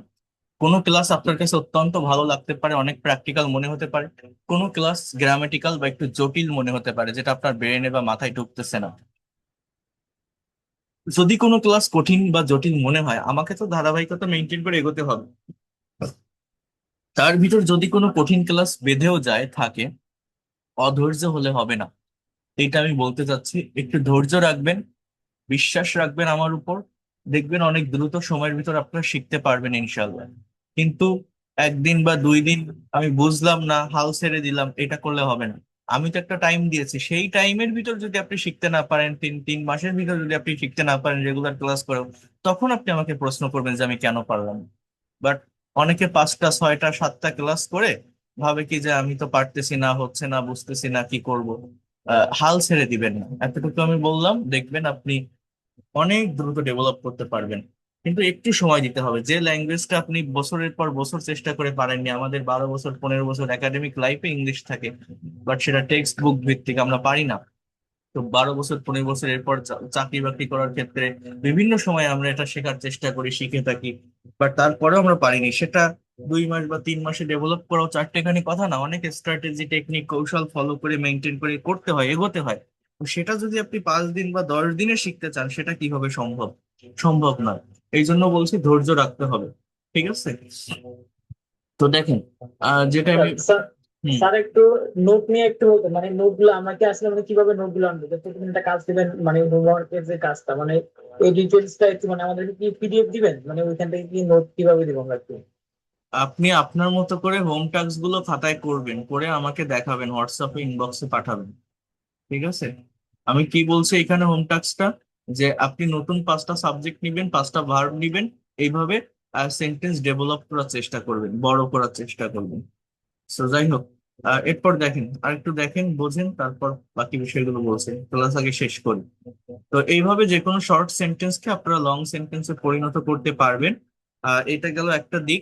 কোনো ক্লাস আপনার কাছে অত্যন্ত ভালো লাগতে পারে, অনেক প্র্যাকটিক্যাল মনে হতে পারে। কোনো ক্লাস গ্রামেটিক্যাল বা একটু জটিল মনে হতে পারে, যেটা আপনার ব্রেনে বা মাথায় ঢুকতেছে না। যদি কোনো ক্লাস কঠিন বা জটিল মনে হয়, আমাকে তো ধারাবাহিকতা মেনটেন করে এগোতে হবে। তার ভিতর যদি কোনো কঠিন ক্লাস বেঁধেও যায় থাকে, অধৈর্য হলে হবে না। এটা আমি বলতে চাচ্ছি, একটু ধৈর্য রাখবেন, বিশ্বাস রাখবেন আমার উপর, দেখবেন অনেক দ্রুত সময়ের ভিতর আপনারা শিখতে পারবেন ইনশাল্লাহ। কিন্তু একদিন বা 2 দিন আমি বুঝলাম না, হাল ছেড়ে দিলাম, এটা করলে হবে না। আমি তো একটা টাইম দিয়েছি, সেই টাইমের ভিতর যদি আপনি শিখতে না পারেন, 3 মাসের ভিতর যদি আপনি শিখতে না পারেন রেগুলার ক্লাস করেও, তখন আপনি আমাকে প্রশ্ন করবেন যে আমি কেন পারলাম। বাট অনেকে 5টা 6টা 7টা ক্লাস করে ভাবে কি যে আমি তো পারতেছি না, হচ্ছে না, বুঝতেছি না, কি করব। হাল ছেড়ে দিবেন না, এতটুকু আমি বললাম, দেখবেন আপনি অনেক দ্রুত ডেভেলপ করতে পারবেন। কিন্তু একটু সময় দিতে হবে। যে ল্যাঙ্গুয়েজটা আপনি বছরের পর বছর চেষ্টা করে পারেননি, আমাদের 12 বছর 15 বছর একাডেমিক লাইফে ইংলিশ থাকে, বাট সেটা টেক্সট বুক ভিত্তিক, আমরা পারি না। তো 12 বছর 15 বছর এরপর চাকরি বাকরি করার ক্ষেত্রে বিভিন্ন সময় আমরা এটা শেখার চেষ্টা করি, শিখে থাকি, বাট তারপরেও আমরা পারিনি সেটা। 2 মাস বা 3 মাসে ডেভেলপ করাও চারটেখানি কথা না, অনেক স্ট্র্যাটেজি, টেকনিক, কৌশল ফলো করে মেনটেন করে করতে হয়, এগোতে হয়। তো সেটা যদি আপনি 5 দিন বা 10 দিনে শিখতে চান, সেটা কিভাবে সম্ভব? সম্ভব নয়। এই জন্য বলছি ধৈর্য রাখতে হবে। ঠিক আছে? তো দেখেন, যেটা আমি, স্যার, হুম, স্যার একটু নোট নিয়ে একটু বলতেন, মানে নোট গুলো আমাকে আসলে মানে কিভাবে নোট গুলো আনবো, প্রতিদিন একটা কাজ দিবেন, মানে হোমওয়ার্কের যে কাজটা, মানে এই ডিটেলসটা একটু মানে আমাদেরকে কি পিডিএফ দিবেন, মানে ওইখান থেকে কি নোট কিভাবে দিব আমরা একটু? আপনি আপনার মতো করে হোম টাস্ক গুলো খাতায় করবেন, করে আমাকে দেখাবেন, হোয়াটসঅ্যাপে ইনবক্সে পাঠাবেন। ঠিক আছে? আমি কি বলছি এখানে হোম টাস্কটা, যে আপনি নতুন 5টা সাবজেক্ট নিবেন, 5টা ভার্ব নিবেন, এইভাবে সেন্টেন্স ডেভেলপ করার চেষ্টা করবেন, বড় করার চেষ্টা করবেন। সো যাই হোক, এরপর দেখেন, আর একটু দেখেন, বোঝেন, তারপর বাকি বিষয়গুলো বলছেন, ক্লাস আগে শেষ করি। তো এইভাবে যে কোনো শর্ট সেন্টেন্সকে আপনারা লং সেন্টেন্সে পরিণত করতে পারবেন। এটা গেল একটা দিক।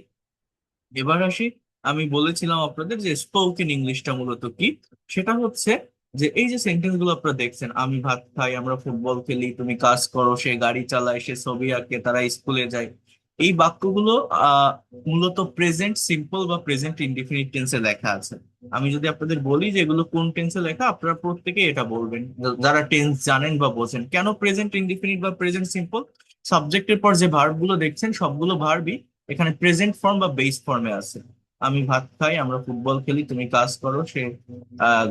এবার আসি, আমি বলেছিলাম আপনাদের যে স্পোকেন ইংলিশটা মূলত কি। সেটা হচ্ছে যে এই যে সেন্টেন্স গুলো আপনারা দেখছেন, আমি ভাত খাই, আমরা ফুটবল খেলি, তুমি কাজ করো, সে গাড়ি চালায়, সে ছবি আঁকে, তারা স্কুলে যায়, এই বাক্যগুলো মূলত প্রেজেন্ট সিম্পল বা প্রেজেন্ট ইনডিফিনিট টেন্সে লেখা আছে। আমি যদি আপনাদের বলি যে এগুলো কোন টেন্সে লেখা, আপনারা প্রত্যেকে এটা বলবেন যারা টেন্স জানেন বা বোঝেন। কেন প্রেজেন্ট ইনডিফিনিট বা প্রেজেন্ট সিম্পল? সাবজেক্টের পর যে ভার্ব গুলো দেখছেন সবগুলো ভার্বই এখানে প্রেজেন্ট ফর্ম বা বেস ফর্মে আছে। আমি ভাত খাই, আমরা ফুটবল খেলি, তুমি কাজ করো, সে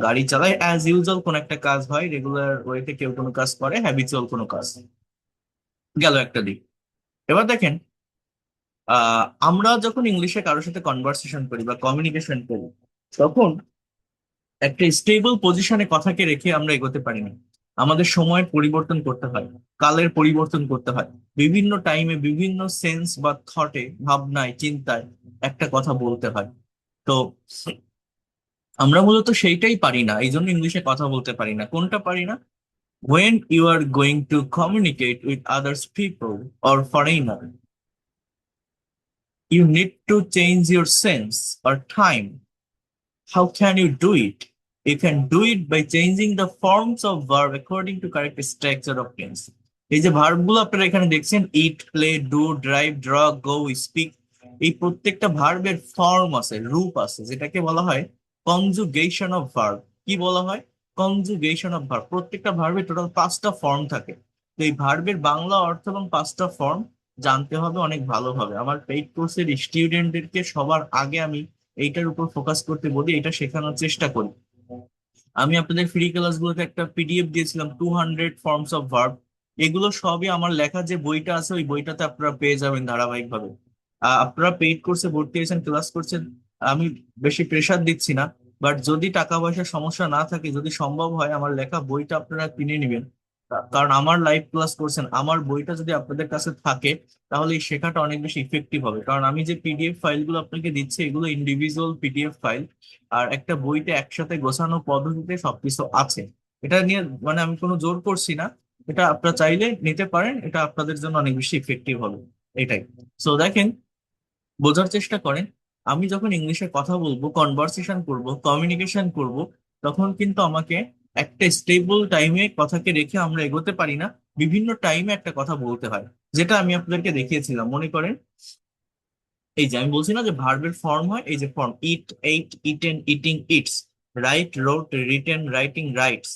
গাড়ি চালায়, অ্যাজ ইউজুয়াল কোন একটা কাজ হয়, রেগুলার ওয়েতে কেউ কোনো কাজ করে, হ্যাবিচুয়াল কোনো কাজ। গেল একটা দিক। এবার দেখেন, আমরা যখন ইংলিশে কারোর সাথে কনভারসেশন করি বা কমিউনিকেশন করি, তখন একটা স্টেবল পজিশনে কথাকে রেখে আমরা এগোতে পারি না। আমাদের সময়ের পরিবর্তন করতে হয়, কালের পরিবর্তন করতে হয়, বিভিন্ন টাইমে বিভিন্ন সেন্স বা থটে, ভাবনায়, চিন্তায় একটা কথা বলতে হয়। তো আমরা মূলত সেইটাই পারি না, এই জন্য ইংলিশে কথা বলতে পারি না। কোনটা পারি না? when you are going to communicate with others people or foreigner, you need to change your sense or time. How can you do it? You can do it by changing the forms of verb according to correct structure of tense. এই যে ভার্ব গুলো আপনারা এখানে দেখছেন, eat, play, do, drive, draw, go, speak, এই প্রত্যেকটা ভার্বের ফর্ম আছে, রূপ আছে, যেটাকে বলা হয় কনজুগেশন অফ ভার্ব। কি বলা হয়? Conjugation of verb. প্রত্যেকটা ভার্বের টোটাল 5টা ফর্ম থাকে। তো এই ভার্বের বাংলা অর্থ এবং 5টা ফর্ম জানতে হবে অনেক ভালোভাবে। আমার পেইড কোর্সের স্টুডেন্টদেরকে সবার আগে আমি এইটার উপর ফোকাস করতে বলি, এটা শেখানোর চেষ্টা করি। আমি আপনাদের ফ্রি ক্লাসগুলোতে একটা পিডিএফ দিয়েছিলাম, 200 ফর্মস অফ ভার্ব। এগুলো সবই আমার লেখা যে বইটা আছে, ওই বইটাতে আপনারা পেয়ে যাবেন ধারাবাহিকভাবে। আপনারা পেইড কোর্সে ভর্তি হয়েছেন, ক্লাস করছেন, আমি বেশি প্রেসার দিচ্ছি না। বাট যদি টাকা পয়সার সমস্যা না থাকে, যদি সম্ভব হয়, আমার লেখা বইটা আপনারা কিনে নেবেন। কারণ আমার লাইভ ক্লাস করছেন, আমার বইটা যদি আপনাদের কাছে থাকে, তাহলে এই শেখাটা অনেক বেশি ইফেক্টিভ হবে। কারণ আমি যে পিডিএফ ফাইলগুলো আপনাকে দিচ্ছি, এগুলো ইন্ডিভিজুয়াল পিডিএফ ফাইল। আর একটা বইতে একসাথে গোছানো পদ্ধতিতে সবকিছু আছে। এটা নিয়ে মানে আমি কোনো জোর করছি না, এটা আপনারা চাইলে নিতে পারেন, এটা আপনাদের জন্য অনেক বেশি ইফেক্টিভ হবে। এটাই। সো দেখেন, বোঝার চেষ্টা করেন, আমি যখন ইংলিশে কথা বলবো, কনভারসেশন করব, কমিউনিকেশন করব, তখন কিন্তু আমাকে একটা স্টেবল টাইমে কথাকে রেখে আমরা এগোতে পারি না। বিভিন্ন টাইমে একটা কথা বলতে হয়, যেটা আমি আপনাদেরকে দেখিয়েছিলাম, মনে করেন। এই যে আমি বলছি না যে ভার্বের ফর্ম হয়, এই যে form, eat, ate, eaten, eating, eats, write, wrote, written, writing, writes,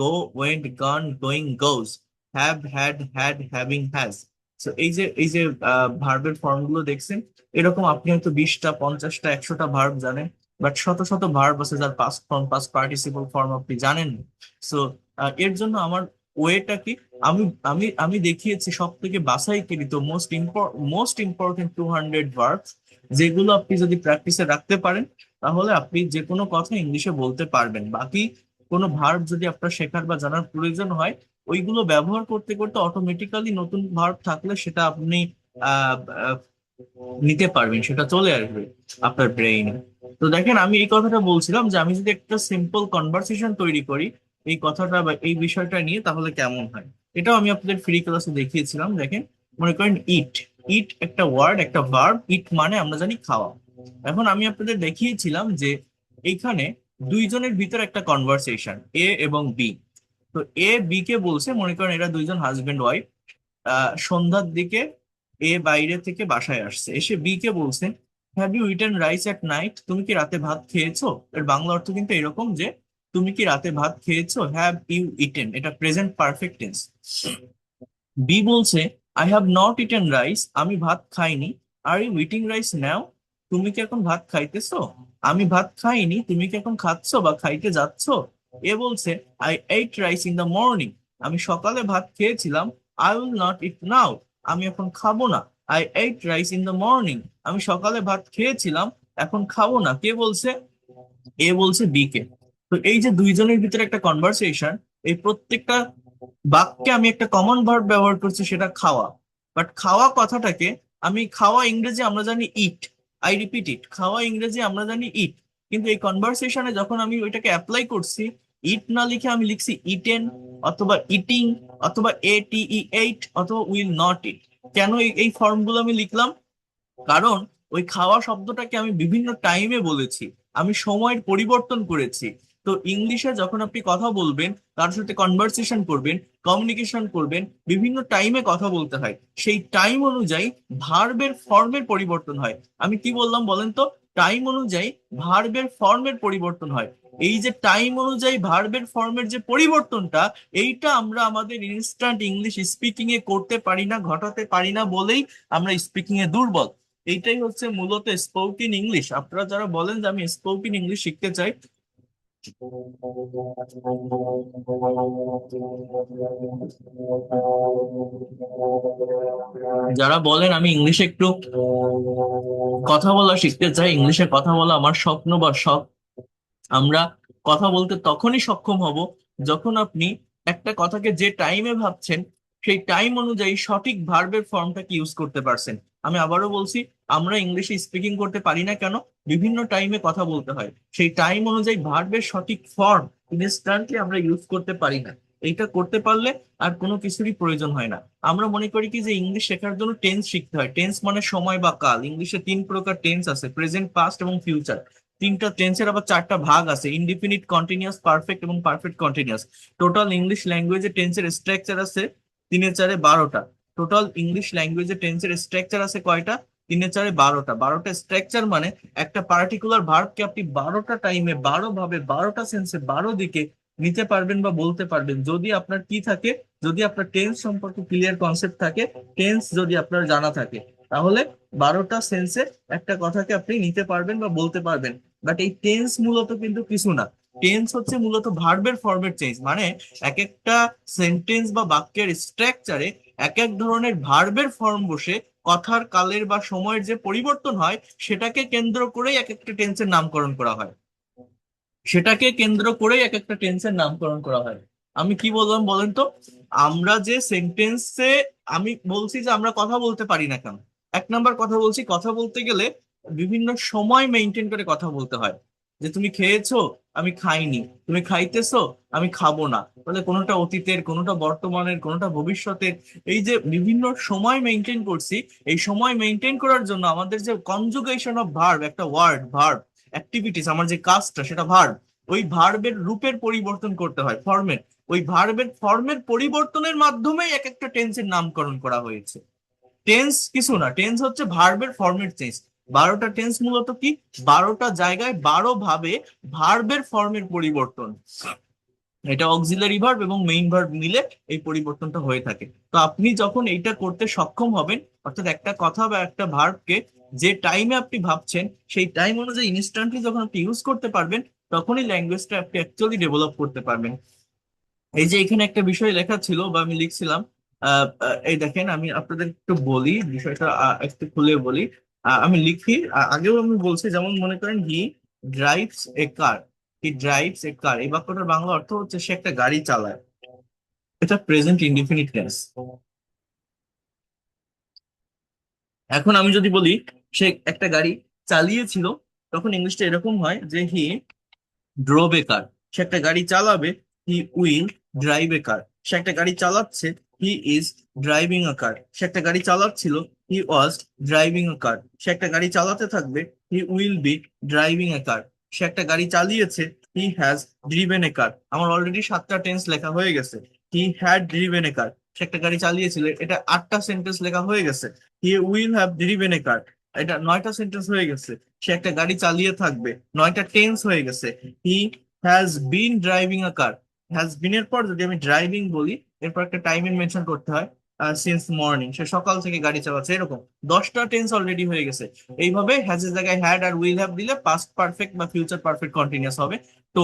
go, went, gone, going, goes, have, had, had, having, has. তো এই যে ভার্বের ফর্ম গুলো দেখছেন, এরকম আপনি হয়তো 20টা, 50টা, 100টা ভার্ব জানেন, বাট শত শত ভার্ব আছে যার past form, past participle form আপনি জানেন না। সো এর জন্য আমার ওয়েটা কি, আমি আমি দেখিয়েছি সব থেকে বাছাইকৃত মোস্ট ইম্পর্টেন্ট 200 ভার্ব, যেগুলো আপনি যদি প্র্যাকটিসে রাখতে পারেন, তাহলে আপনি যে কোনো কথা ইংলিশে বলতে পারবেন। বাকি কোনো ভার্ব যদি আপনার শেখার বা জানার প্রয়োজন হয়, ওইগুলো ব্যবহার করতে করতে অটোমেটিক্যালি নতুন ভার্ব থাকলে সেটা আপনি আহ আহ, নিতে পারবেন, সেটা চলে আসবে আপনার ব্রেইনে। তো দেখেন, আমি এই কথাটা বলছিলাম যে আমি যদি একটা সিম্পল কনভারসেশন তৈরি করি এই কথাটা বা এই বিষয়টা নিয়ে, তাহলে কেমন হয়। এটাও আমি আপনাদের ফ্রি ক্লাসে দেখিয়েছিলাম। দেখেন, মনে করেন ইট, ইট একটা ওয়ার্ড, একটা ভার্ব। ইট মানে আমরা জানি খাওয়া। এখন আমি আপনাদের দেখিয়েছিলাম যে এইখানে দুইজনের ভিতর একটা কনভারসেশন, এ এবং বি। তো এ বি কে বলছে, মনে করেন এরা দুইজন হাজবেন্ড ওয়াইফ। সন্ধ্যার দিকে এ বাইরে থেকে বাসায় আসছে, এসে বি কে বলছে, have you eaten rice at night? তুমি কি রাতে ভাত খেয়েছো? এর বাংলা অর্থ কিন্তু এরকম যে, তুমি কি রাতে ভাত খেয়েছো? হ্যাভ ইউ ইটেন, এটা প্রেজেন্ট পারফেক্ট টেন্স। বি বলছে, I have not eaten rice, আমি ভাত খাইনি। আর ইউ ইটিং রাইস নাও? তুমি কি এখন ভাত খাইতেছো? আমি ভাত খাইনি, তুমি কি এখন খাচ্ছো বা খাইতে যাচ্ছো? এ বলছে, I ate rice in the morning, আমি সকালে ভাত খেয়েছিলাম। আই উইল নট ইট নাও, আমি এখন খাবো না। I ate rice in the morning, আমি সকালে ভাত খেয়েছিলাম, এখন খাবো না। কে বলছে? এ বলছে বি কে। তো এই যে দুইজনের ভিতরে একটা কনভারসেশন, এই প্রত্যেকটা বাক্যে আমি একটা কমন ভার্ব ব্যবহার করছি, সেটা খাওয়া। বাট খাওয়া কথাটাকে আমি, খাওয়া ইংরেজি আমরা জানি ইট, আই রিপিট ইট, খাওয়া ইংরেজি আমরা জানি ইট। কিন্তু এই কনভারসেশনে যখন আমি ওইটাকে অ্যাপ্লাই করছি, ইট না লিখে আমি লিখছি ইটেন, অথবা ইটিং, অথবা এইট, অথবা উইল নট ইট। কেন এই ফর্মগুলো আমি লিখলাম? কারণ ওই খাওয়া শব্দটাকে আমি বিভিন্ন টাইমে বলেছি, আমি সময়ের পরিবর্তন করেছি। তো তো ইংলিশে যখন আপনি কথা বলবেন, কারোর সাথে কনভারসেশন করবেন, কমিউনিকেশন করবেন, বিভিন্ন টাইমে কথা বলতে হয়, সেই টাইম অনুযায়ী ভার্বের ফর্মের পরিবর্তন হয়। আমি কি বললাম বলেন তো? টাইম অনুযায়ী ভার্বের ফর্মের পরিবর্তন হয়। এই যে টাইম অনুযায়ী ভার্বের ফর্মের যে পরিবর্তনটা, এইটা আমরা আমাদের ইনস্ট্যান্ট ইংলিশ স্পিকিং এ করতে পারি না, ঘটাতে পারি না বলেই আমরা স্পিকিং এ দুর্বল। এইটাই হচ্ছে মূলত স্পোকেন ইংলিশ। আপনারা যারা বলেন যে আমি স্পোকেন ইংলিশ শিখতে চাই, যারা বলেন আমি ইংলিশে একটু কথা বলা শিখতে চাই, ইংলিশে কথা বলা আমার স্বপ্ন বা শখ, আমরা কথা বলতে তখনই সক্ষম হব যখন আপনি একটা কথাকে যে টাইমে ভাবছেন সেই টাইম অনুযায়ী সঠিক ভার্বের ফর্মটাকে ইউজ করতে পারছেন। আমি আবারও বলছি, আমরা ইংলিশে স্পিকিং করতে পারি না কেন? বিভিন্ন টাইমে কথা বলতে হয়, সেই টাইম অনুযায়ী ভার্বের সঠিক ফর্ম ইনস্ট্যান্টলি আমরা ইউজ করতে পারি না। এইটা করতে পারলে আর কোনো কিছুরই প্রয়োজন হয় না। আমরা মনে করি কি যে ইংলিশ শেখার জন্য টেন্স শিখতে হয়। টেন্স মানে সময় বা কাল। ইংলিশে 3 প্রকার টেন্স আছে: প্রেজেন্ট, পাস্ট এবং ফিউচার। 3টা টেন্সের আবার 4টা ভাগ আছে: ইনডিফিনিট, কন্টিনিউয়াস, পারফেক্ট এবং পারফেক্ট কন্টিনিউয়াস। টোটাল ইংলিশ ল্যাঙ্গুয়েজে টেন্সের স্ট্রাকচার আছে 3 এ 4 এ 12টা। টোটাল ইংলিশ ল্যাঙ্গুয়েজে টেন্সের স্ট্রাকচার আছে কয়টা? 3 এ 4 এ 12টা। 12টা স্ট্রাকচার মানে একটা পার্টিকুলার ভার্বকে আপনি 12টা টাইমে, 12 ভাবে, 12টা সেন্সে, 12 দিকে নিতে পারবেন বা বলতে পারবেন, যদি আপনার কি থাকে, যদি আপনার টেন্স সম্পর্কে ক্লিয়ার কনসেপ্ট থাকে, টেন্স যদি আপনার জানা থাকে, তাহলে 12টা সেন্সে একটা কথাকে আপনি নিতে পারবেন বা বলতে পারবেন। বাট এই টেন্স মূলত কিন্তু কিছু না। টেন্স হচ্ছে মূলত ভার্বের ফর্মের চেঞ্জ। মানে এক একটা সেন্টেন্স বা বাক্যের স্ট্রাকচারে এক এক ধরনের ভার্বের ফর্ম বসে কথার কালের বা সময়ের যে পরিবর্তন হয়, সেটাকে কেন্দ্র করেই এক একটা টেন্সের নামকরণ করা হয়। সেটাকে কেন্দ্র করেই এক একটা টেন্সের নামকরণ করা হয়। আমি কি বললাম বলেন তো? আমরা যে সেন্টেন্সে, আমি বলছি যে আমরা কথা বলতে পারি না কেন? 1 নাম্বার কথা বলছি, কথা বলতে গেলে বিভিন্ন সময় মেনটেন করে কথা বলতে হয়। যে তুমি খেয়েছো, আমি খাইনি; তুমি খাইতেছো, আমি খাবো না। তাহলে কোনোটা অতীতের, কোনোটা বর্তমানের, কোনোটা ভবিষ্যতের। এই যে বিভিন্ন সময় মেনটেন করছি, এই সময় মেনটেন করার জন্য আমাদের যে কনজুগেশন অফ ভার্ব, একটা ওয়ার্ড ভার্ব অ্যাক্টিভিটিস, আমার যে কাজটা সেটা ভার্ব, ওই ভার্বের রূপের পরিবর্তন করতে হয়, ফর্মের। ওই ভার্বের ফর্মের পরিবর্তনের মাধ্যমেই এক একটা টেন্সের নামকরণ করা হয়েছে। টেন্স কিছু না, টেন্স হচ্ছে ভার্বের ফর্মের চেঞ্জ। 12টা টেন্স মূলত কি? 12টা জায়গায় 12 ভাবে ভার্বের ফর্মের পরিবর্তন। এটা অক্সিলারি ভার্ব এবং মেইন ভার্ব মিলে এই পরিবর্তনটা হয়ে থাকে। তো আপনি যখন এইটা করতে সক্ষম হবেন, অর্থাৎ একটা কথা বা একটা ভার্বকে যে টাইমে আপনি ভাবছেন সেই টাইম অনুযায়ী ইনস্ট্যান্টলি যখন আপনি ইউজ করতে পারবেন, তখনই ল্যাঙ্গুয়েজটা আপনি অ্যাকচুয়ালি ডেভেলপ করতে পারবেন। এই যে এখানে একটা বিষয় লেখা ছিল বা আমি লিখছিলাম, এই দেখেন, আমি আপনাদের একটু বলি বিষয়টা, একটু খুলে বলি। আমি লিখি, আগেও আমি বলছি, যেমন মনে করেন হি drives a car. He drives a কার, এই বাক্যটার বাংলা অর্থ হচ্ছে সে একটা গাড়ি চালায়। এটা প্রেজেন্ট ইনডিফিনিট টেন্স। এখন আমি যদি বলি সে একটা গাড়ি চালিয়েছিল, তখন ইংলিশটা এরকম হয় যে হি ড্রোভ এ কার। সে একটা গাড়ি চালাবে, হি উইল ড্রাইভ এ কার। সে একটা গাড়ি চালাচ্ছে, হি ইজ ড্রাইভিং আ কার। সে একটা গাড়ি চালাচ্ছিল, হি ওয়াজ ড্রাইভিং আ কার। সে একটা গাড়ি চালাতে থাকবে, হি উইল বি ড্রাইভিং এ কার। সে একটা গাড়ি চালিয়েছে, হি হ্যাজ ড্রিভেন এ কার। আমার অলরেডি 7টা টেন্স লেখা হয়ে গেছে। হি হ্যাড ড্রিভেন এ কার, সে একটা গাড়ি চালিয়েছিল, এটা 8টা সেন্টেন্স লেখা হয়ে গেছে। হি উইল হ্যাভ ড্রিভেন এ কার, এটা 9টা সেন্টেন্স হয়ে গেছে। সে একটা গাড়ি চালিয়ে থাকবে, 9টা টেন্স হয়ে গেছে। He has been driving a car. Has been এর পর যদি আমি ড্রাইভিং বলি, এরপর একটা টাইমিং মেনশন করতে হয়। সিন্স মর্নিং, সে সকাল থেকে গাড়ি চালাচ্ছে, এরকম 10টা টেন্স অলরেডি হয়ে গেছে। এইভাবে হ্যাজ এর জায়গায় হ্যাড আর উইল হ্যাভ দিলে পাস্ট পারফেক্ট বা ফিউচার পারফেক্ট কন্টিনিউয়াস হবে। তো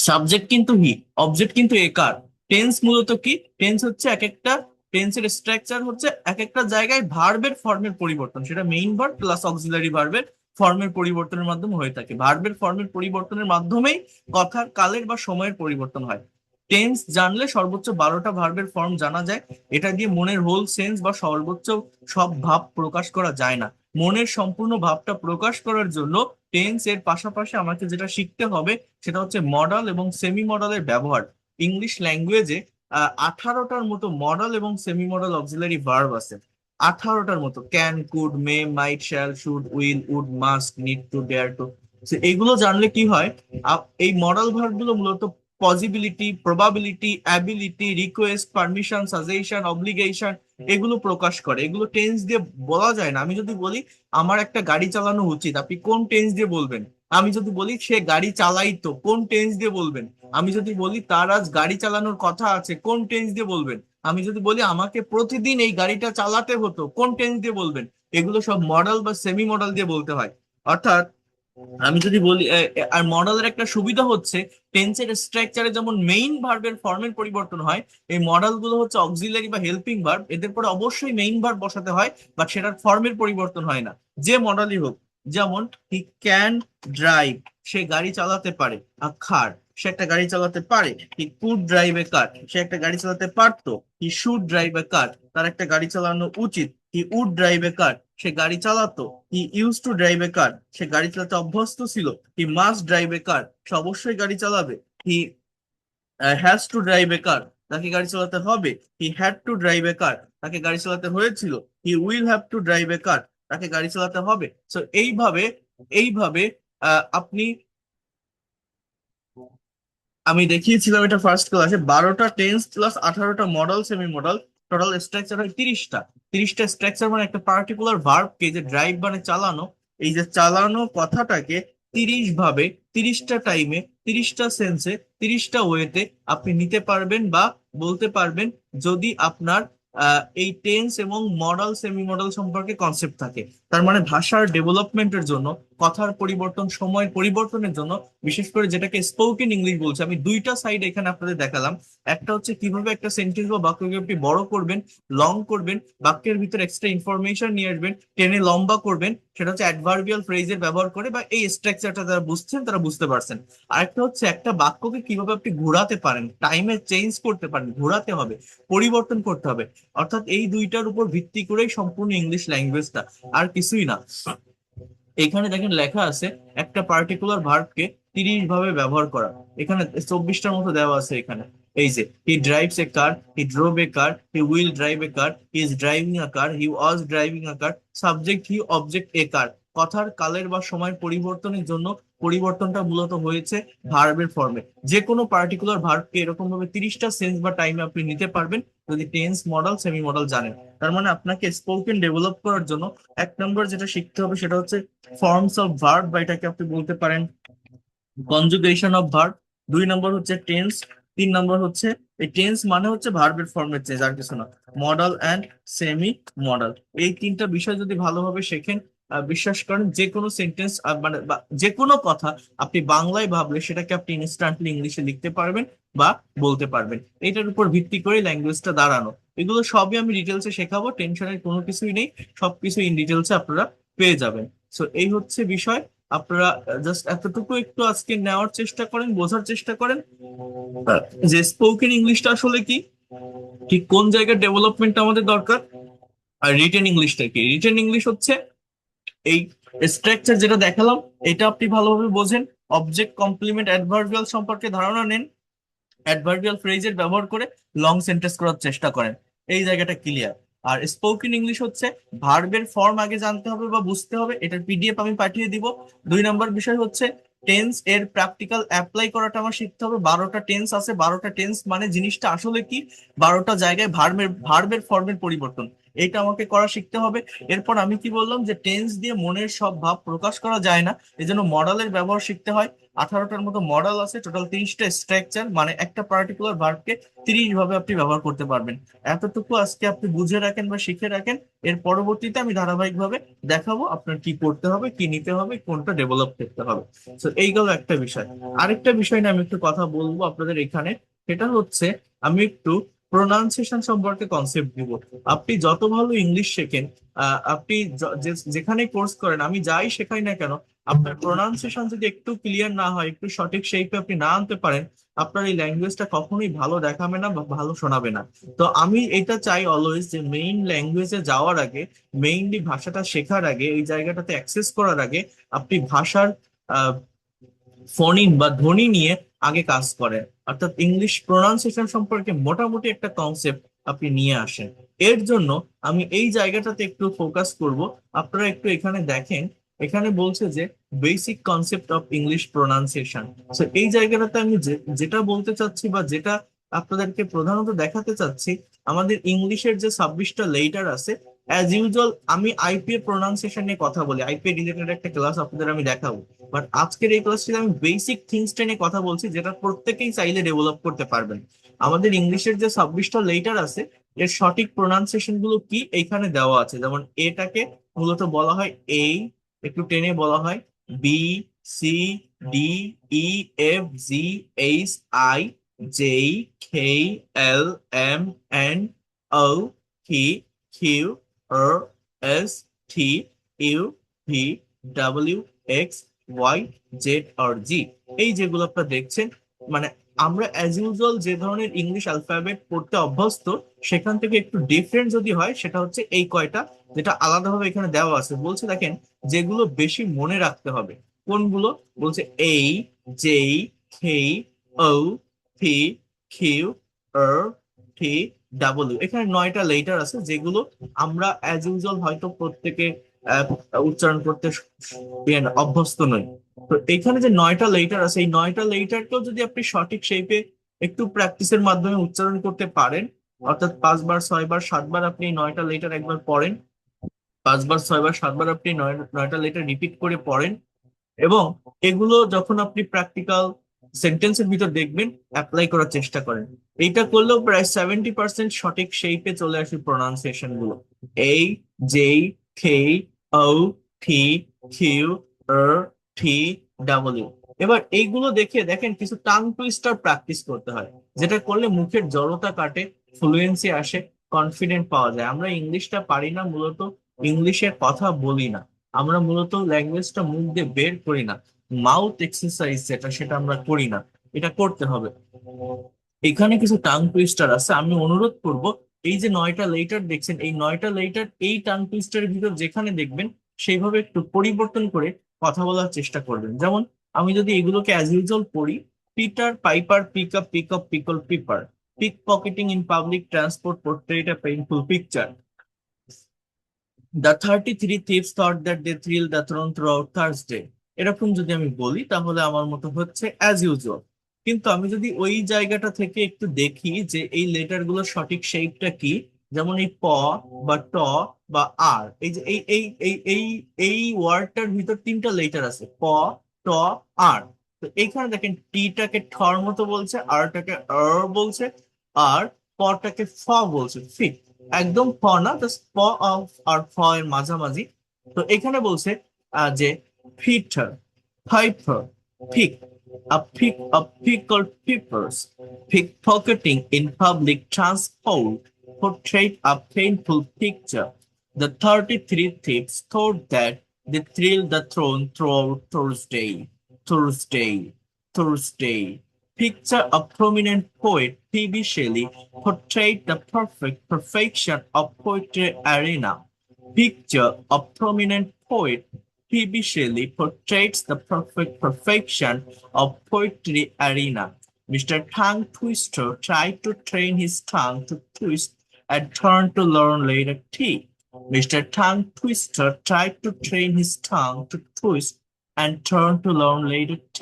সাবজেক্ট কিন্তু হি, অবজেক্ট কিন্তু এ কার। টেন্স মূলত কি? টেন্স হচ্ছে এক একটা, টেন্সের স্ট্রাকচার হচ্ছে এক একটা জায়গায় ভার্বের ফর্মের পরিবর্তন, সেটা মেইন ভার্ব প্লাস অক্সিলারি ভার্বের ফর্মের পরিবর্তনের মাধ্যমে হয়ে থাকে। ভার্বের ফর্মের পরিবর্তনের মাধ্যমেই কথার কালের বা সময়ের পরিবর্তন হয়। টেন্স জানলে সর্বোচ্চ 12টা ভার্বের ফর্ম জানা যায়। এটা দিয়ে মনের হোল সেন্স বা সর্বোচ্চ সব ভাব প্রকাশ করা যায় না। মনের সম্পূর্ণ ভাবটা প্রকাশ করার জন্য টেন্স এর পাশাপাশি আমাকে যেটা শিখতে হবে সেটা হচ্ছে মডাল এবং সেমি মডালের ব্যবহার। ইংলিশ ল্যাঙ্গুয়েজে 18টার মতো মডাল এবং সেমি মডাল অক্সিলারি ভার্ব আছে। 18টার মতো: can, could, may, might, shall, should, will, would, must, need to, dare to. এইগুলো জানলে কি হয়, এই মডাল ভার্ব গুলো মূলত possibility, probability, ability, request, permission, suggestion, obligation এগুলো প্রকাশ করে। এগুলো টেন্স দিয়ে বলা যায় না। আমি যদি বলি আমার একটা গাড়ি চালানো উচিত, আপনি কোন টেন্স দিয়ে বলবেন? আমি যদি বলি সে গাড়ি চালাইতো, কোন টেন্স দিয়ে বলবেন? আমি যদি বলি তার আজ গাড়ি চালানোর কথা আছে, কোন টেন্স দিয়ে বলবেন? আমি যদি বলি আমাকে প্রতিদিন এই গাড়িটা চালাতে হতো, কোন টেন্স দিয়ে বলবেন? এগুলো সব মডেল বা সেমি মডেল দিয়ে বলতে হয়। অর্থাৎ আমি যদি বলি আর মডেলের একটা সুবিধা হচ্ছে টেন্সের স্ট্রাকচারে যেমন মেইন ভার্বের ফর্মের পরিবর্তন হয়, এই মডেল গুলো হচ্ছে অক্সিলারি বা হেল্পিং ভার্ব, এদের পরে অবশ্যই মেইন ভার্ব বসাতে হয়, বাট সেটার ফর্মের পরিবর্তন হয় না, যে মডেলই হোক। যেমন হি ক্যান ড্রাইভ, সে গাড়ি চালাতে পারে। আর খার, সে একটা গাড়ি চালাতে পারে। হি কুড ড্রাইভ এ কার, সে একটা গাড়ি চালাতে পারতো। হি শুড ড্রাইভ এ কার, তার একটা গাড়ি চালানো উচিত। হি উড ড্রাইভ এ কার, সে গাড়ি চালাতো। He use to drive a কার, সে গাড়ি চালাতে অভ্যস্ত ছিল। হি মাস্ট ড্রাইভ এ কার, সে অবশ্যই গাড়ি চালাবে। He has to drive a car, তাকে গাড়ি চালাতে হবে। He had to drive a car, তাকে গাড়ি চালাতে হয়েছিল। He will have to drive a car, তাকে গাড়ি চালাতে হবে। সো এইভাবে এইভাবে আপনি, আমি দেখিয়েছিলাম এটা ফার্স্ট ক্লাসে, 12টা টেন্স প্লাস 18টা model semi model, total structure হয় 30টা। 30টা স্ট্রাকচার মানে একটা পার্টিকুলার ভার্বকে, যে ড্রাইভ মানে চালানো, এই যে চালানো কথাটাকে 30 ভাবে, 30টা টাইমে, 30টা সেন্সে, 30টা ওয়েতে আপনি নিতে পারবেন বা বলতে পারবেন, যদি আপনার এই টেন্স এবং মডেল সেমি মডেল সম্পর্কে কনসেপ্ট থাকে। তার মানে ভাষার ডেভেলপমেন্টের জন্য, কথার পরিবর্তন, সময়ের পরিবর্তনের জন্য, বিশেষ করে যেটাকে স্পোকেন ইংলিশ বলছে, আমি দুইটা সাইড এখানে আপনাদের দেখালাম। একটা হচ্ছে কিভাবে একটা সেন্টেন্স বা বাক্যকে আপনি বড় করবেন, লং করবেন, বাক্যের ভিতরে এক্সট্রা ইনফরমেশন নিয়ে আসবেন, টেনে লম্বা করবেন, সেটা হচ্ছে অ্যাডভার্বিয়াল ফ্রেজের ব্যবহার করে, বা এই স্ট্রাকচারটা যারা বুঝছেন তারা বুঝতে পারছেন। আরেকটা হচ্ছে একটা বাক্যকে কিভাবে আপনি ঘোরাতে পারেন, টাইমে চেঞ্জ করতে পারেন, ঘোরাতে হবে, পরিবর্তন করতে হবে। অর্থাৎ এই দুইটার উপর ভিত্তি করেই সম্পূর্ণ ইংলিশ ল্যাঙ্গুয়েজটা, আর কিছুই না। এখানে দেখেন লেখা আছে একটা পার্টিকুলার ভার্বকে 30 ভাবে ব্যবহার করা। এখানে 24টার মতো দেওয়া আছে এখানে। এই যে he drives a car, he drove a car, he will drive a car, he is driving a car, he was driving a car, subject he, object a car. কথার কালের বা সময় পরিবর্তনের জন্য পরিবর্তনটা মূলত হয়েছে ভার্বের ফর্মে। যে কোনো পার্টিকুলার ভার্বকে এরকম ভাবে 30টা সেন্স বা টাইমে আপনি নিতে পারবেন, যদি টেন্স, মডেল, সেমি মডেল জানেন। তার মানে আপনাকে স্পোকেন ডেভেলপ করার জন্য 1 নম্বর যেটা শিখতে হবে সেটা হচ্ছে ফর্মস অফ ভার্ব, বা এটাকে আপনি বলতে পারেন কনজুগেশন অফ ভার্ব। 2 নম্বর হচ্ছে টেন্স। 3 নম্বর হচ্ছে, এই টেন্স মানে হচ্ছে ভার্বের ফর্মের চেঞ্জ, আর কিছু না। মডেল অ্যান্ড সেমি মডেল, এই 3টা বিষয় যদি ভালোভাবে শেখেন, বিশ্বাস করেন যে কোনো সেন্টেন্স, মানে বা যে কোনো কথা আপনি বাংলায় ভাবলে সেটাকে আপনি ইনস্ট্যান্টলি ইংলিশে লিখতে পারবেন বা বলতে পারবেন। এটার উপর ভিত্তি করে ল্যাঙ্গুয়েজটা দাঁড়ানো। এগুলো সবই আমি ডিটেলসে শেখাবো, টেনশনের কোনো কিছুই নেই, সবকিছু ইন ডিটেলসে আপনারা পেয়ে যাবেন। সো এই হচ্ছে বিষয়। আপনারা জাস্ট এতটুকু একটু আজকে নেওয়ার চেষ্টা করেন, বোঝার চেষ্টা করেন যে স্পোকেন ইংলিশটা আসলে কি, ঠিক কোন জায়গায় ডেভেলপমেন্ট আমাদের দরকার। আর রিটেন ইংলিশটা কি? রিটেন ইংলিশ হচ্ছে এই স্ট্রাকচার যেটা দেখালাম, এটা আপনি ভালোভাবে বোঝেন, অবজেক্ট, কমপ্লিমেন্ট, অ্যাডভার্বিয়াল সম্পর্কে ধারণা নেন, অ্যাডভার্বিয়াল ফ্রেজের ব্যবহার করে লং সেন্টেন্স করার চেষ্টা করেন। এই জায়গাটা ক্লিয়ার। আর স্পোকেন ইংলিশ হচ্ছে ভার্বের ফর্ম আগে জানতে হবে বা বুঝতে হবে, এটার পিডিএফ আমি পাঠিয়ে দিব। 2 নম্বর বিষয় হচ্ছে টেন্স এর প্র্যাকটিক্যাল অ্যাপ্লাই করাটা আমার শিখতে হবে। 12টা টেন্স আছে, 12টা টেন্স মানে জিনিসটা আসলে কি, 12টা জায়গায় ভার্বের ভার্বের ফর্মের পরিবর্তন, এটা আমাকে করা শিখতে হবে। এরপর আমি কি বললাম যে টেন্স দিয়ে মনের সব ভাব প্রকাশ করা যায় না, এজন্য মডেলের ব্যবহার শিখতে হয়। 18টার মতো মডেল আছে, টোটাল 30টা স্ট্রাকচার, মানে একটা পার্টিকুলার ভার্বকে 30 ভাবে আপনি ব্যবহার করতে পারবেন। এতটুকু আজকে আপনি বুঝে রাখেন বা শিখে রাখেন, এর পরবর্তীতে আমি ধারাবাহিকভাবে দেখাবো আপনার কি করতে হবে, কি নিতে হবে, কোনটা ডেভেলপ করতে হবে। তো এই গেল একটা বিষয়। আরেকটা বিষয় নিয়ে আমি একটু কথা বলবো আপনাদের এখানে, সেটা হচ্ছে আমি একটু প্রোনাউন্সিয়েশন সম্পর্কে কনসেপ্ট দিব। আপনি যত ভালো ইংলিশ শেখেন, আপনি যেখানে কোর্স করেন, আমি যাই শেখাই না কেন, আপনার প্রোনাউন্সিয়েশন যদি একটু ক্লিয়ার না হয়, একটু সঠিক শেপে আপনি না আনতে পারেন, আপনার এই ল্যাঙ্গুয়েজটা কখনোই ভালো দেখাবে না বা ভালো শোনাবে না। তো আমি এটা চাই অলওয়েজ যে মেইন ল্যাঙ্গুয়েজে যাওয়ার আগে, মেইনলি ভাষাটা শেখার আগে, এই জায়গাটাতে অ্যাক্সেস করার আগে, আপনি ভাষার ফনিম বা ধ্বনি নিয়ে আগে কাজ করেন। অর্থাৎ ইংলিশ প্রোনাউন্সিয়েশন সম্পর্কে মোটামুটি একটা কনসেপ্ট আপনি নিয়ে আসেন। এর জন্য আমি এই জায়গাটাতে একটু ফোকাস করব। আপনারা একটু এখানে দেখেন, এখানে বলছে যে basic concept of English pronunciation. So এই জায়গাটাতে আমি যেটা বলতে চাচ্ছি বা যেটা আপনাদেরকে প্রধানত দেখাতে চাচ্ছি, আমাদের ইংলিশের যে 26টা লেটার আছে, অ্যাজ ইউজুয়াল আমি আইপিএ প্রোনাউন্সিয়েশন নিয়ে কথা বলি, আইপিএ রিলেটেড একটা ক্লাস আপনাদের আমি দেখাবো। বাট আজকের এই ক্লাসটিতে আমি বেসিক থিংসটা নিয়ে কথা বলছি, যেটা প্রত্যেকেই চাইলে ডেভেলপ করতে পারবেন। আমাদের ইংলিশের যে 26টা লেটার আছে, এর সঠিক প্রোনাউন্সিয়েশন গুলো কি এইখানে দেওয়া আছে। যেমন এটাকে মূলত বলা হয় এই, একটু টেনে বলা হয় B, C, D, E, F, G, H, I, J, K, L, M, N, O, P, Q, R, S, T, U, V, W, X, Y, Z আর জি। এই যেগুলো আপনারা দেখছেন, মানে আমরা অ্যাজ ইউজুয়াল যে ধরনের ইংলিশ অ্যালফাবেট পড়তে অভ্যস্ত, সেখান থেকে একটু ডিফারেন্ট যদি হয় সেটা হচ্ছে এই কয়টা, যেটা আলাদাভাবে এখানে দেওয়া আছে। বলছে দেখেন, যেগুলো বেশি মনে রাখতে হবে কোনগুলো, বলছে এই, জেই, খেই, ও, পি, কিউ, আর, টি, ডাব্লিউ। এখানে 9টা লেটার আছে যেগুলো আমরা অ্যাজ ইউজুয়াল হয়তো প্রত্যেকে আহ, উচ্চারণ করতে অভ্যস্ত নই। তো এখানে যে 9টা লেটার আছে, এই 9টা লেটারকেও যদি আপনি সঠিক শেপে একটু প্র্যাকটিসের মাধ্যমে উচ্চারণ করতে পারেন, অর্থাৎ 5 বার 6 বার 7 বার আপনি এই 9টা লেটার একবার পড়েন, 5 বার 6 বার 7 বার আপনি 9টা লেটার রিপিট করে পড়েন, এবং এগুলো যখন আপনি প্র্যাকটিক্যাল সেন্টেন্সের ভিতর দেখবেন, অ্যাপ্লাই করার চেষ্টা করেন, এইটা করলেও প্রায় 70% সঠিক শেপে চলে আসে প্রোনাউন্সিয়েশন গুলো। এই, জেই, কে, ও, টি, কিউ, আর, টি, ডাব্লিউ। এবার এইগুলো দেখে দেখেন কিছু টাং টুইস্টার প্র্যাকটিস করতে হয়, যেটা করলে মুখের জড়তা কাটে, ফ্লুয়েন্সি আসে, কনফিডেন্ট পাওয়া যায়। আমরা ইংলিশটা পারি না মূলত, ইংলিশের কথা বলি না, আমরা মূলত ল্যাঙ্গুয়েজটা মুখ দিয়ে বের করি না, মাউথ এক্সারসাইজ যেটা সেটা আমরা করি না, এটা করতে হবে। এখানে কিছু টাং টুইস্টার আছে, আমি অনুরোধ করব এই যে 9টা লেটার দেখছেন, এই 9টা লেটার এই টাং টুইস্টারের ভিতর যেখানে দেখবেন সেইভাবে একটু পরিবর্তন করে কথা বলার চেষ্টা করবেন। যেমন আমি যদি এগুলোকে অ্যাজ ইউজুয়াল পড়ি, Peter Piper pick up pickle pepper, pick pocketing in public transport portrait a painful picture, the 33 thieves thought that they thrilled the throne throughout Thursday। এরকম যদি আমি বলি তাহলে আমার মতো হচ্ছে অ্যাজ ইউজুয়াল। কিন্তু আমি যদি ওই জায়গাটা থেকে একটু দেখি যে এই লেটার গুলোর সঠিক শেপটা কি, যেমন এই প বা ট বা আর, এই যে এই ওয়ার্ডটার ভিতর 3টা লেটার আছে, প, ট, আর। তো এইখানে দেখেন টিটাকে ঠর মতো বলছে, আরটাকে বলছে, আর পটাকে ফ বলছে, ঠিক একদম ফ না, জাস্ট প অফ আর ফ এর মাঝামাঝি। তো এখানে বলছে যে Peter, Piper, pick, a pig called peepers, pickpocketing in public transport portrayed a painful picture. The 33 thieves thought that they thrilled the throne throughout Thursday. Thursday, Thursday. Picture a prominent poet, P.B. Shelley, portrayed the perfection of poetry arena. Picture a prominent poet, P.B. Shelley, portrays the perfection of poetry arena. Mr. Tongue Twister tried to train his tongue to twist and turn to learn later T. Mr. Tongue Twister tried to train his tongue to twist and turn to learn later T.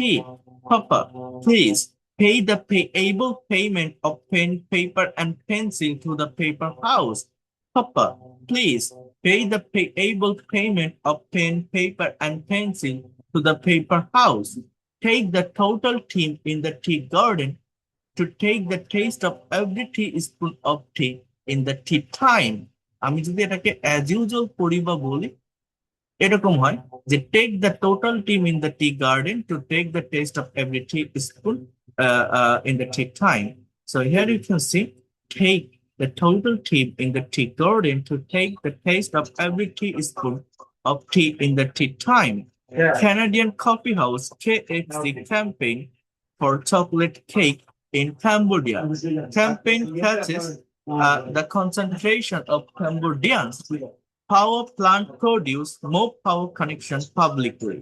Papa, please pay the payable payment of pen, paper, and pencil to the paper house. Papa, please pay the payable payment of pen, paper, and pencil to the paper house. Take the total team in the tea garden to take the taste of every teaspoon of tea in the tea time. আমি যদি এটাকে অ্যাজ ইউজুয়াল পড়ি বা বলি, এরকম হয় যে take the total team in the tea garden to take the taste of every teaspoon in the tea time. So here you can see, take the total team in the tea garden to take the taste of every teaspoon of tea in the tea time. Yeah. Canadian Coffee House KFC campaign for chocolate cake in Cambodia. Campaign catches the concentration of Cambodians. Power plant produce more power connection publicly.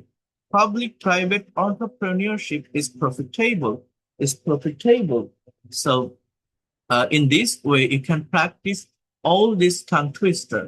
Public-private entrepreneurship is profitable. Is profitable. So in this way, you can practice all this tongue twister.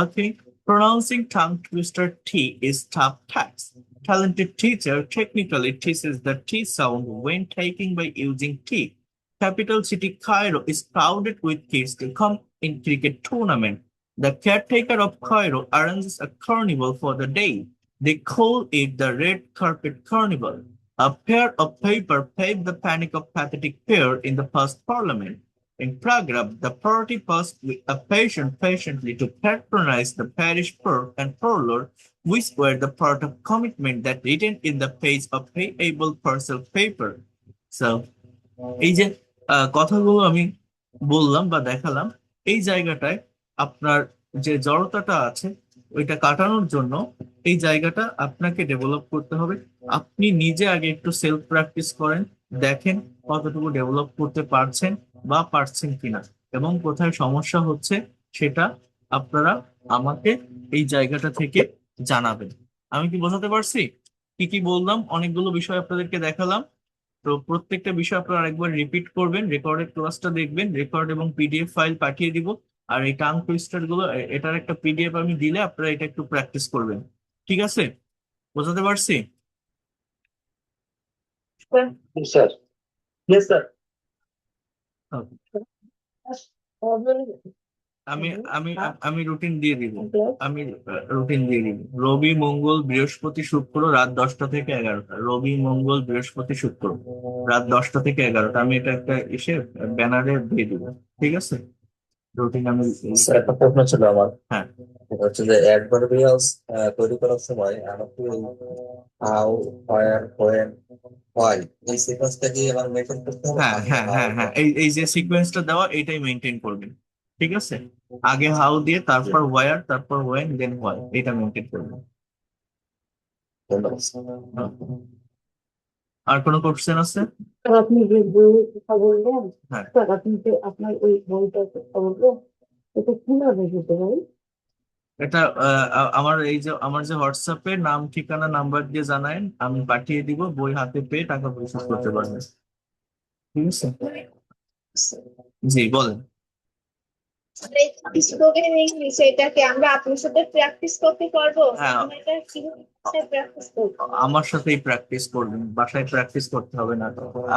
Okay. Pronouncing tongue twister T is tough task. Talented teacher technically teaches the T sound when typing by using T. Capital city Cairo is crowded with kids to come in cricket tournament. The caretaker of Cairo arranges a carnival for the day. They call it the Red Carpet Carnival. A pair of paper paved the panic of pathetic pair in the past parliament. In Prague, the party passed with a patient patiently to patronize the parish poor and parlor, which were the part of commitment that written in the page of payable parcel paper. So, এই যে কথাগুলো আমি বললাম বা দেখালাম, এই জায়গাটায় আপনার যে জড়তাটা আছে ওইটা কাটানোর জন্য এই জায়গাটা আপনাকে ডেভেলপ করতে হবে। আপনি নিজে আগে একটু সেলফ প্র্যাকটিস করেন, দেখেন কতটুকু ডেভেলপ করতে পারছেন বা পারছেন কিনা, এবং কোথায় সমস্যা হচ্ছে সেটা আপনারা আমাকে এই জায়গাটা থেকে জানাবেন। আমি কি বোঝাতে পারছি? কি কি বললাম, অনেকগুলো বিষয় আপনাদেরকে দেখালাম। তো প্রত্যেকটা বিষয় আপনারা আরেকবার রিপিট করবেন, রেকর্ডেড ক্লাসটা দেখবেন, রেকর্ড এবং পিডিএফ ফাইল পাঠিয়ে দিব। আর এই টাং টুইস্টার গুলো এটার একটা পিডিএফ আমি দিলে আপনারা এটা একটু প্র্যাকটিস করবেন। ঠিক আছে? বোঝাতে পারছি? Sir yes sir. Okay. আমি আমি আমি রুটিন দিয়ে দিব। আমি রুটিন দিয়ে দিব। রবি, মঙ্গল, বৃহস্পতি, শুক্র রাত 10টা থেকে 11টা। রবি, মঙ্গল, বৃহস্পতি, শুক্র রাত 10টা থেকে 11টা। আমি এটা একটা এসে ব্যানারে দিয়ে দিব। ঠিক আছে? রুটিন আমি স্যার একটা প্রশ্ন ছিল আমার। হ্যাঁ এটা হচ্ছে যে অ্যাডভার্বিয়ালস তৈরি করার সময় আমাকে হাউ, হোয়ার, হোয়েন, হোয়াই এই সিকোয়েন্সটা কি আমার মেনটেন করতে হবে? হ্যাঁ হ্যাঁ হ্যাঁ হ্যাঁ, এই যে সিকোয়েন্সটা দেওয়া এটাই মেনটেন করবেন। ঠিক আছে? আগে হাউ দিয়ে, তারপর ওয়ার, তারপর ওয়েন, দেন হোয়াই, এটা মেনটেন করবেন। ধন্যবাদ। আর কোনো কোশ্চেন আছে? স্যার আপনি যে বইয়ের কথা বললেন, হ্যাঁ। স্যার আপনি যে আপনার ওই বইটার কথা বললেন, এটা কিভাবে দিতে হয়? এটা আমার যে হোয়াটসঅ্যাপে নাম, ঠিকানা, নাম্বার দিয়ে জানায়েন, আমি পাঠিয়ে দিব, বই হাতে পেয়ে টাকা পরিশোধ করতে পারবেন। ঠিক আছে? জি বলেন। স্পোকেন ইংলিশ এটাকে আমরা আপনার সাথে প্র্যাকটিস করতে পারবো? হ্যাঁ। আমরা এটা কিভাবে প্র্যাকটিস করবো? আমার সাথেই প্র্যাকটিস করবেন, বাসায় প্র্যাকটিস করতে হবে না।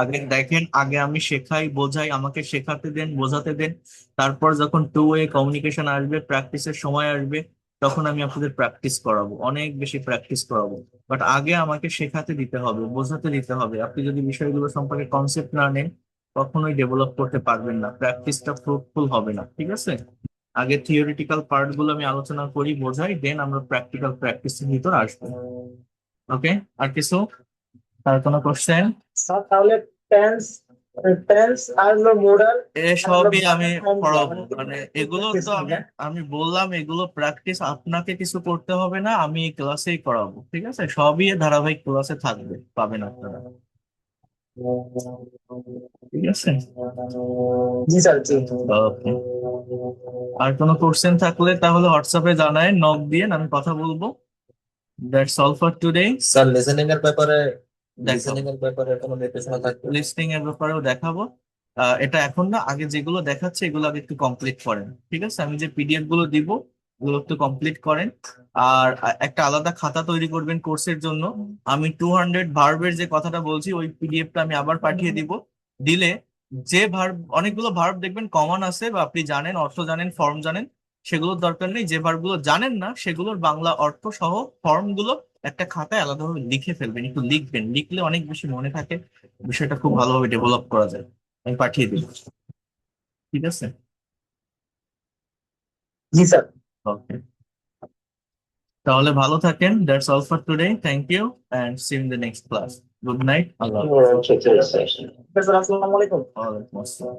আগে দেখেন, আগে আমি শেখাই, বোঝাই, আমাকে শেখাতে দেন, বোঝাতে দেন। তারপর যখন টু ওয়ে কমিউনিকেশন আসবে, প্র্যাকটিসের সময় আসবে, তখন আমি আপনাদের প্র্যাকটিস করাবো, অনেক বেশি প্র্যাকটিস করাবো। বাট আগে আমাকে শেখাতে দিতে হবে, বোঝাতে দিতে হবে। আপনি যদি বিষয়গুলো সম্পর্কে কনসেপ্ট না নেন, কখনোই ডেভেলপ করতে পারবেন না, প্র্যাকটিসটা ফ্রুটফুল হবে না। ঠিক আছে? আগে থিওরিটিক্যাল পার্ট গুলো আমি আলোচনা করি, বোঝাই, দেন আমরা প্র্যাকটিক্যাল প্র্যাকটিসের ভিতর আসবো। ওকে? আর কিছু? আর কোনো কোশ্চেন? স্যার তাহলে টেন্স টেন্স আর হলো মোডাল সবই আমি পড়াবো, মানে এগুলো তো আমি বললাম, এগুলো প্র্যাকটিস আপনাকে কিছু করতে হবে না, আমি এই ক্লাসেই করাবো। ঠিক আছে? সবই ধারাবাহিক ক্লাসে থাকবে, পাবেন আপনারা। ঠিক আছে? জি স্যার জি। ওকে। আর কোনো কোশ্চেন থাকলে তাহলে হোয়াটসঅ্যাপে জানায়, নক দিয়ে আমি কথা বলবো। That's all for today. Sir listening এর ব্যাপারে দেখো, কোনো নির্দেশনা থাকবে? লিস্টিং এর ব্যাপারেও দেখাবো। এটা এখন না, আগে যেগুলো দেখাচ্ছে এগুলো আগে একটু কমপ্লিট করেন। ঠিক আছে? আমি যে পিডিএফ গুলো দিব ওগুলো একটু কমপ্লিট করেন। আর একটা আলাদা খাতা তৈরি করবেন কোর্সের জন্য। আমি 200 ভার্বের যে কথাটা বলছি ওই পিডিএফটা আমি আবার পাঠিয়ে দিব। দিলে যে ভার্ব, অনেকগুলো ভার্ব দেখবেন কমন আছে বা আপনি জানেন, অর্থ জানেন, ফর্ম জানেন, সেগুলোর দরকার নেই। যে ভার্ব গুলো জানেন না সেগুলোর বাংলা অর্থ সহ ফর্ম গুলো একটা খাতায় আলাদাভাবে লিখে ফেলবেন, একটু লিখবেন, লিখলে অনেক বেশি মনে থাকে, বিষয়টা খুব ভালোভাবে ডেভেলপ করা যায়। আমি পাঠিয়ে দিব। ঠিক আছে? জি স্যার। ওকে, তাহলে ভালো থাকেন। That's all for today. Thank you and see you in the next class. Good night. আল্লাহ হাফেজ। স্যার আসসালামু আলাইকুম। ওয়ালাইকুম আসসালাম।